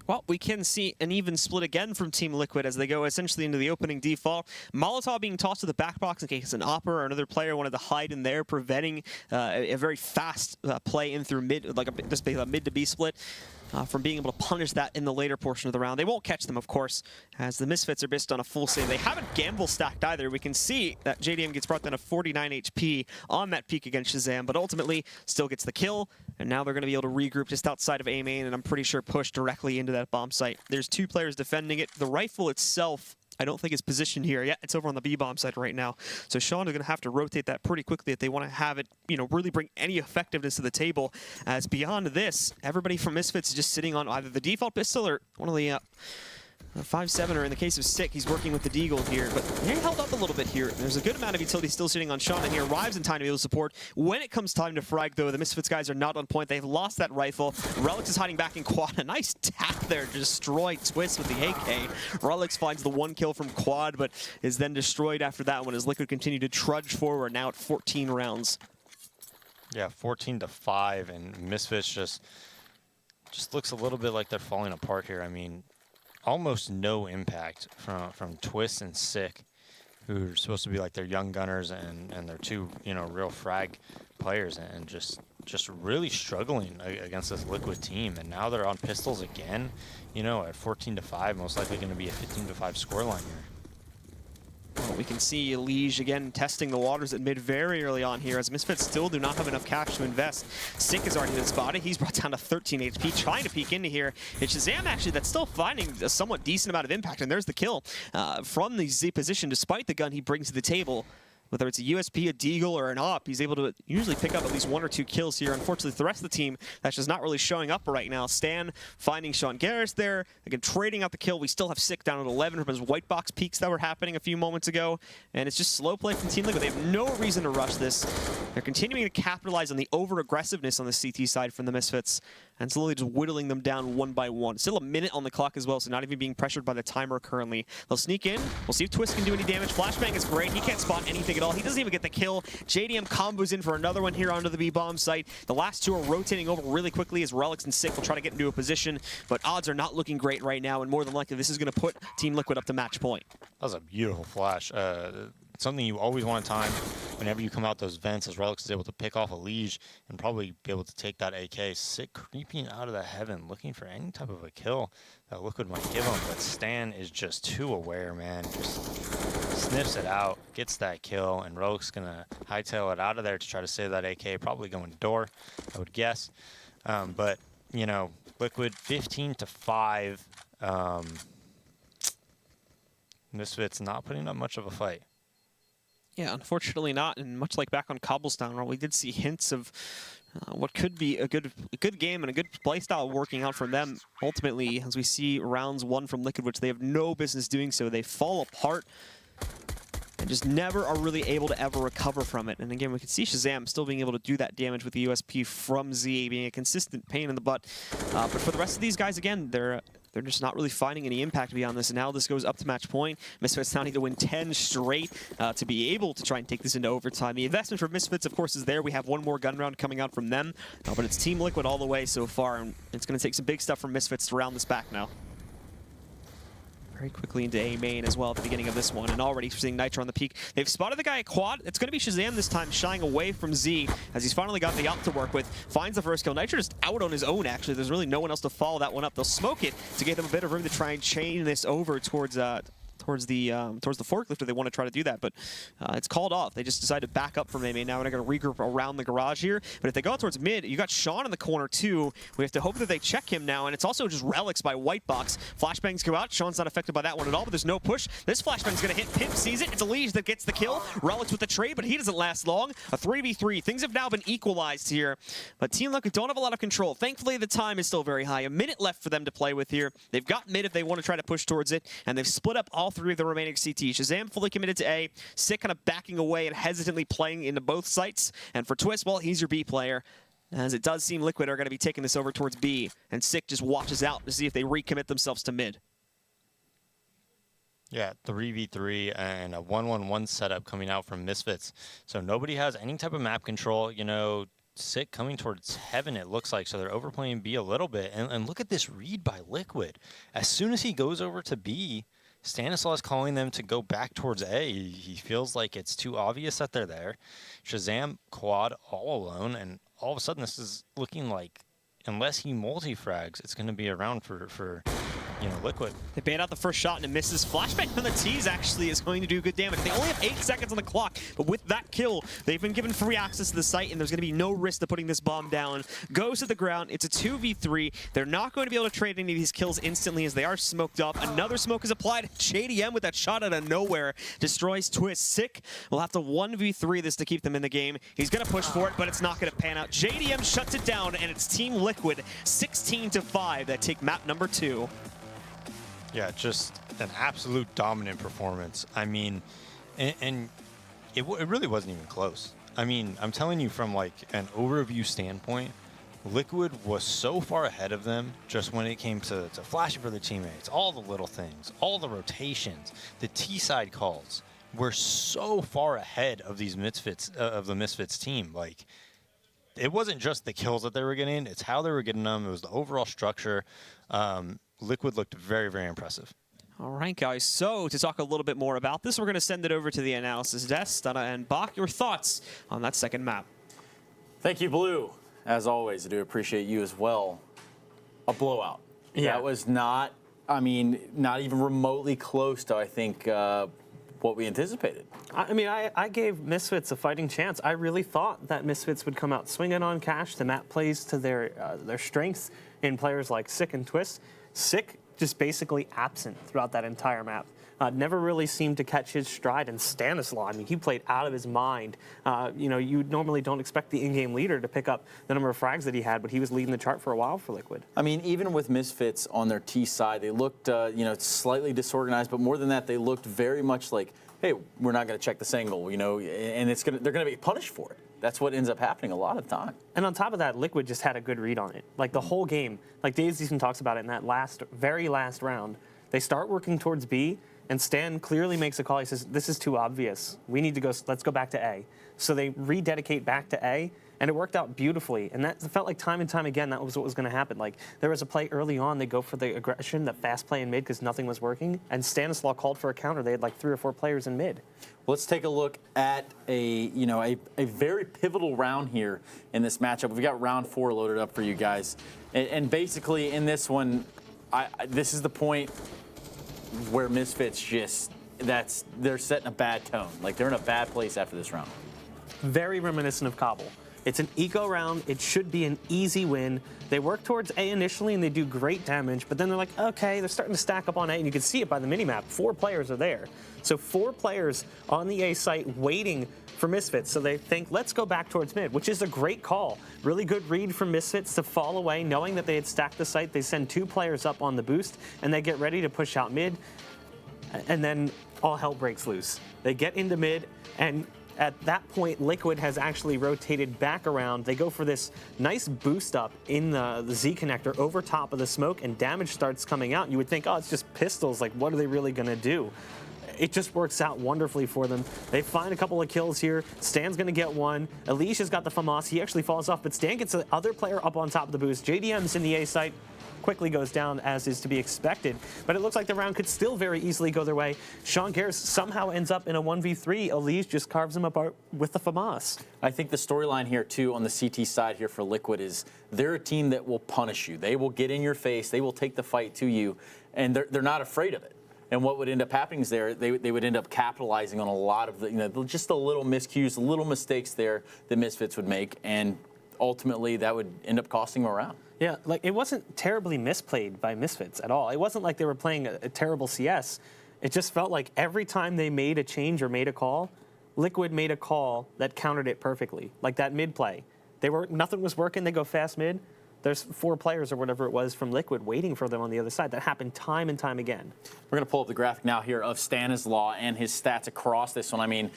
Well, we can see an even split again from Team Liquid as they go essentially into the opening default. Molotov being tossed to the back box in case an Opper or another player wanted to hide in there, preventing a very fast play in through mid, like just a mid to B split. From being able to punish that in the later portion of the round. They won't catch them, of course, as the Misfits are based on a full save. They haven't gamble stacked either. We can see that JDM gets brought down to 49 HP on that peak against Shazam, but ultimately still gets the kill, and now they're going to be able to regroup just outside of A main, and I'm pretty sure push directly into that bomb site. There's 2 players defending it. The rifle itself, I don't think it's positioned here yet. It's over on the B-bomb side right now. So Sean is going to have to rotate that pretty quickly if they want to have it, you know, really bring any effectiveness to the table. As beyond this, everybody from Misfits is just sitting on either the default pistol or one of the 5.7, or in the case of Sick, he's working with the Deagle here, but they're held up a little bit here. There's a good amount of utility still sitting on Sean, and he arrives in time to be able to support. When it comes time to frag, though, the Misfits guys are not on point. They've lost that rifle. Relics is hiding back in quad. A nice tap there to destroy Twist with the AK. Relics finds the 1 kill from quad, but is then destroyed after that one as Liquid continue to trudge forward, now at 14 rounds. Yeah, 14-5, and Misfits just looks a little bit like they're falling apart here. I mean, almost no impact from Twist and Sick, who are supposed to be like their young gunners and they're 2, you know, real frag players, and just really struggling against this Liquid team. And now they're on pistols again, you know, at 14-5, most likely going to be a 15-5 scoreline here. Well, we can see Elige again testing the waters at mid very early on here, as Misfits still do not have enough cash to invest. Sick is already been spotted. He's brought down to 13 HP, trying to peek into here. It's Shazam, actually, that's still finding a somewhat decent amount of impact, and there's the kill from the Z position, despite the gun he brings to the table. Whether it's a USP, a Deagle, or an Op, he's able to usually pick up at least 1 or 2 kills here. Unfortunately, the rest of the team, that's just not really showing up right now. Stan finding Sean Garris there. Again, trading out the kill. We still have Sick down at 11 from his white box peaks that were happening a few moments ago. And it's just slow play from Team Liquid. They have no reason to rush this. They're continuing to capitalize on the over-aggressiveness on the CT side from the Misfits and slowly just whittling them down one by one. Still a minute on the clock as well, so not even being pressured by the timer currently. They'll sneak in. We'll see if Twist can do any damage. Flashbang is great. He can't spot anything at all. He doesn't even get the kill. JDM combos in for another one here onto the B-bomb site. The last two are rotating over really quickly as Relics and Sick will try to get into a position, but odds are not looking great right now, and more than likely this is going to put Team Liquid up to match point. That was a beautiful flash. Something you always want to time whenever you come out those vents, as Relics is able to pick off a Liege and probably be able to take that AK. Sick creeping out of the heaven, looking for any type of a kill that Liquid might give him, but Stan is just too aware, man. Just sniffs it out, gets that kill, and Relics gonna hightail it out of there to try to save that AK, probably going door, I would guess. But, you know, Liquid 15-5. Misfits not putting up much of a fight. Yeah, unfortunately not, and much like back on Cobblestone, where we did see hints of what could be a good game and a good playstyle working out for them. Ultimately, as we see rounds won from Liquid, which they have no business doing so, they fall apart and just never are really able to ever recover from it. And again, we can see Shazam still being able to do that damage with the USP from Z, being a consistent pain in the butt. But for the rest of these guys, again, they're just not really finding any impact beyond this. And now this goes up to match point. Misfits now need to win 10 straight to be able to try and take this into overtime. The investment for Misfits, of course, is there. We have one more gun round coming out from them, but it's Team Liquid all the way so far, and it's going to take some big stuff from Misfits to round this back now. Very quickly into A main as well at the beginning of this one, and already seeing Nitro on the peak. They've spotted the guy at quad. It's going to be Shazam this time, shying away from Z as he's finally got the op to work with. Finds the first kill. Nitro just out on his own, actually. There's really no one else to follow that one up. They'll smoke it to give them a bit of room to try and chain this over towards the forklift if they want to try to do that, but it's called off. They just decided to back up from A main now, and they're going to regroup around the garage here. But if they go out towards mid, you got Sean in the corner too. We have to hope that they check him now, and it's also just Relics by White Box. Flashbangs go out. Sean's not affected by that one at all, but there's no push. This flashbang's going to hit. Pimp sees it. It's a Liege that gets the kill. Relics with the trade, but he doesn't last long. A 3v3. Things have now been equalized here, but Team Liquid don't have a lot of control. Thankfully, the time is still very high. A minute left for them to play with here. They've got mid if they want to try to push towards it, and they've split up all three of the remaining CT. Shazam fully committed to A, Sick kind of backing away and hesitantly playing into both sites. And for Twist, well, he's your B player, as it does seem Liquid are going to be taking this over towards B, and Sick just watches out to see if they recommit themselves to mid. Yeah, 3v3 and a 1-1-1 setup coming out from Misfits. So nobody has any type of map control. You know, Sick coming towards heaven, it looks like, so they're overplaying B a little bit. And look at this read by Liquid. As soon as he goes over to B, Stanislaus calling them to go back towards A. He feels like it's too obvious that they're there. Shazam quad all alone, and all of a sudden this is looking like, unless he multi-frags, it's going to be around for you know, Liquid. They bait out the first shot and it misses. Flashbang from the T's actually is going to do good damage. They only have 8 seconds on the clock, but with that kill, they've been given free access to the site, and there's going to be no risk to putting this bomb down. Goes to the ground. It's a 2v3. They're not going to be able to trade any of these kills instantly as they are smoked up. Another smoke is applied. JDM with that shot out of nowhere destroys Twist. Sick will have to 1v3 this to keep them in the game. He's going to push for it, but it's not going to pan out. JDM shuts it down, and it's Team Liquid 16-5 that take map number 2. Yeah, just an absolute dominant performance. I mean, and it really wasn't even close. I mean, I'm telling you from like an overview standpoint, Liquid was so far ahead of them just when it came to flashing for their teammates, all the little things, all the rotations, the T-side calls were so far ahead of these Misfits, of the Misfits team. Like, it wasn't just the kills that they were getting, it's how they were getting them. It was the overall structure. Liquid looked very, very impressive. All right, guys. So to talk a little bit more about this, we're going to send it over to the analysis desk. Stunna and Bach, your thoughts on that second map? Thank you, Blue. As always, I do appreciate you as well. A blowout. Yeah. That was not, I mean, not even remotely close to, I think, what we anticipated. I mean, I gave Misfits a fighting chance. I really thought that Misfits would come out swinging on cash. The map plays to their strengths in players like Sick and Twist. Sick just basically absent throughout that entire map. Never really seemed to catch his stride. And Stanislaw, I mean, he played out of his mind. You normally don't expect the in-game leader to pick up the number of frags that he had, but he was leading the chart for a while for Liquid. I mean, even with Misfits on their T side, they looked, slightly disorganized, but more than that, they looked very much like, hey, we're not going to check this angle, and they're going to be punished for it. That's what ends up happening a lot of the time. And on top of that, Liquid just had a good read on it. Like the whole game, like Daze even talks about it in that very last round, they start working towards B, and Stan clearly makes a call. He says, this is too obvious. We need to go, let's go back to A. So they rededicate back to A, and it worked out beautifully. And that felt like time and time again, that was what was going to happen. Like there was a play early on, they go for the aggression, the fast play in mid because nothing was working. And Stanislaw called for a counter. They had like 3 or 4 players in mid. Let's take a look at a very pivotal round here in this matchup. We've got round 4 loaded up for you guys. And basically in this one, this is the point where Misfits they're setting a bad tone. Like they're in a bad place after this round. Very reminiscent of Kabul. It's an eco round. It should be an easy win. They work towards A initially, and they do great damage, but then they're like, okay, they're starting to stack up on A, and you can see it by the minimap. 4 players are there. So 4 players on the A site waiting for Misfits. So they think, let's go back towards mid, which is a great call. Really good read from Misfits to fall away, knowing that they had stacked the site. They send 2 players up on the boost, and they get ready to push out mid, and then all hell breaks loose. They get into mid, and at that point, Liquid has actually rotated back around. They go for this nice boost up in the Z connector over top of the smoke, and damage starts coming out. You would think, oh, it's just pistols. Like, what are they really going to do? It just works out wonderfully for them. They find a couple of kills here. Stan's going to get one. Alicia's got the FAMAS. He actually falls off, but Stan gets the other player up on top of the boost. JDM's in the A site. Quickly goes down, as is to be expected. But it looks like the round could still very easily go their way. Sean Gares somehow ends up in a 1v3. Elise just carves him apart with the FAMAS. I think the storyline here, too, on the CT side here for Liquid is they're a team that will punish you. They will get in your face. They will take the fight to you, and they're not afraid of it. And what would end up happening is they would end up capitalizing on a lot of just the little miscues, little mistakes there that Misfits would make, and ultimately that would end up costing them a round. Yeah, like it wasn't terribly misplayed by Misfits at all. It wasn't like they were playing a terrible CS. It just felt like every time they made a change or made a call, Liquid made a call that countered it perfectly. Like that mid play. Nothing was working, they go fast mid. There's 4 players or whatever it was from Liquid waiting for them on the other side. That happened time and time again. We're going to pull up the graphic now here of Stanislaw and his stats across this one. I mean,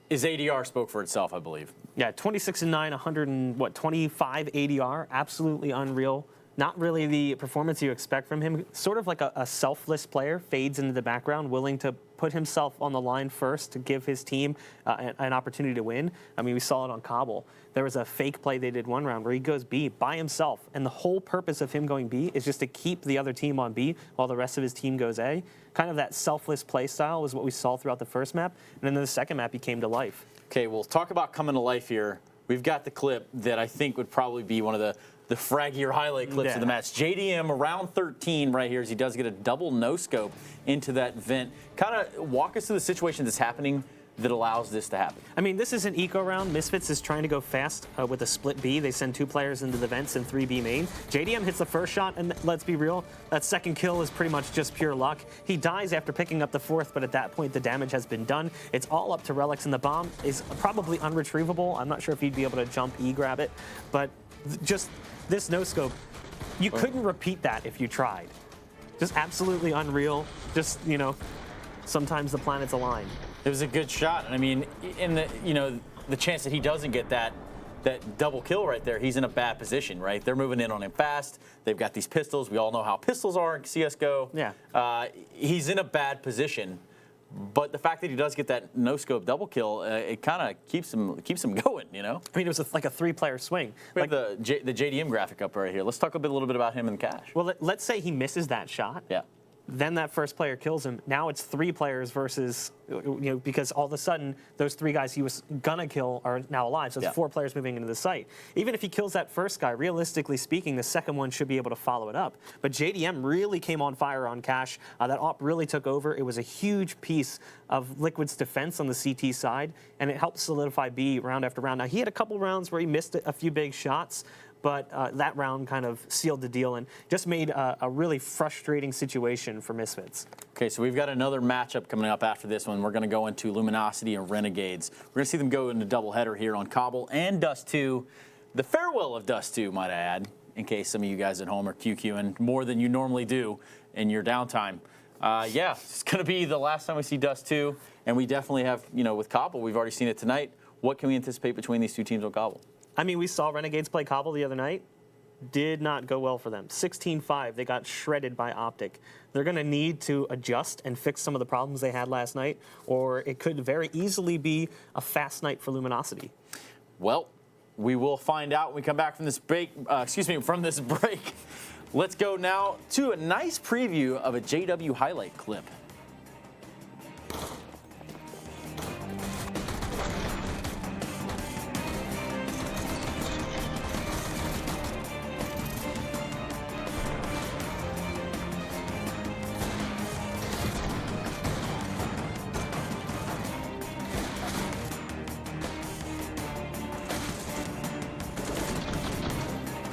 his ADR spoke for itself, I believe. Yeah, 26-9, 125 ADR, absolutely unreal. Not really the performance you expect from him. Sort of like a selfless player, fades into the background, willing to put himself on the line first to give his team an opportunity to win. I mean, we saw it on Kabul. There was a fake play they did one round where he goes B by himself, and the whole purpose of him going B is just to keep the other team on B while the rest of his team goes A. Kind of that selfless play style was what we saw throughout the first map, and then the second map he came to life. Okay, we'll talk about coming to life here. We've got the clip that I think would probably be one of the fraggier highlight clips of the match. JDM around 13 right here as he does get a double no-scope into that vent. Kind of walk us through the situation that's happening that allows this to happen. I mean, this is an eco round. Misfits is trying to go fast with a split B. They send 2 players into the vents and 3 B main. JDM hits the first shot, and let's be real, that second kill is pretty much just pure luck. He dies after picking up the 4th, but at that point, the damage has been done. It's all up to Relics, and the bomb is probably unretrievable. I'm not sure if he'd be able to jump E grab it, but just this no-scope, you couldn't repeat that if you tried. Just absolutely unreal. Just, sometimes the planets align. It was a good shot. I mean, in the chance that he doesn't get that double kill right there, he's in a bad position, right? They're moving in on him fast. They've got these pistols. We all know how pistols are in CSGO. Yeah. He's in a bad position. But the fact that he does get that no-scope double kill, it kind of keeps him going, I mean, it was like a 3-player swing. We have the JDM graphic up right here. Let's talk a little bit about him and Cash. Well, let's say he misses that shot. Yeah. Then that first player kills him. Now it's 3 players versus, because all of a sudden those 3 guys he was gonna kill are now alive. So it's 4 players moving into the site. Even if he kills that first guy, realistically speaking, the second one should be able to follow it up. But JDM really came on fire on Cash. That op really took over. It was a huge piece of Liquid's defense on the CT side, and it helped solidify B round after round. Now he had a couple rounds where he missed a few big shots, but that round kind of sealed the deal and just made a really frustrating situation for Misfits. Okay, so we've got another matchup coming up after this one. We're going to go into Luminosity and Renegades. We're going to see them go into doubleheader here on Cobble and Dust 2. The farewell of Dust 2, might I add, in case some of you guys at home are QQing more than you normally do in your downtime. Yeah, it's going to be the last time we see Dust 2, and we definitely have, with Cobble, we've already seen it tonight. What can we anticipate between these two teams on Cobble? I mean, we saw Renegades play Cobble the other night. Did not go well for them. 16-5, they got shredded by Optic. They're going to need to adjust and fix some of the problems they had last night, or it could very easily be a fast night for Luminosity. Well, we will find out when we come back from this break. From this break. Let's go now to a nice preview of a JW highlight clip.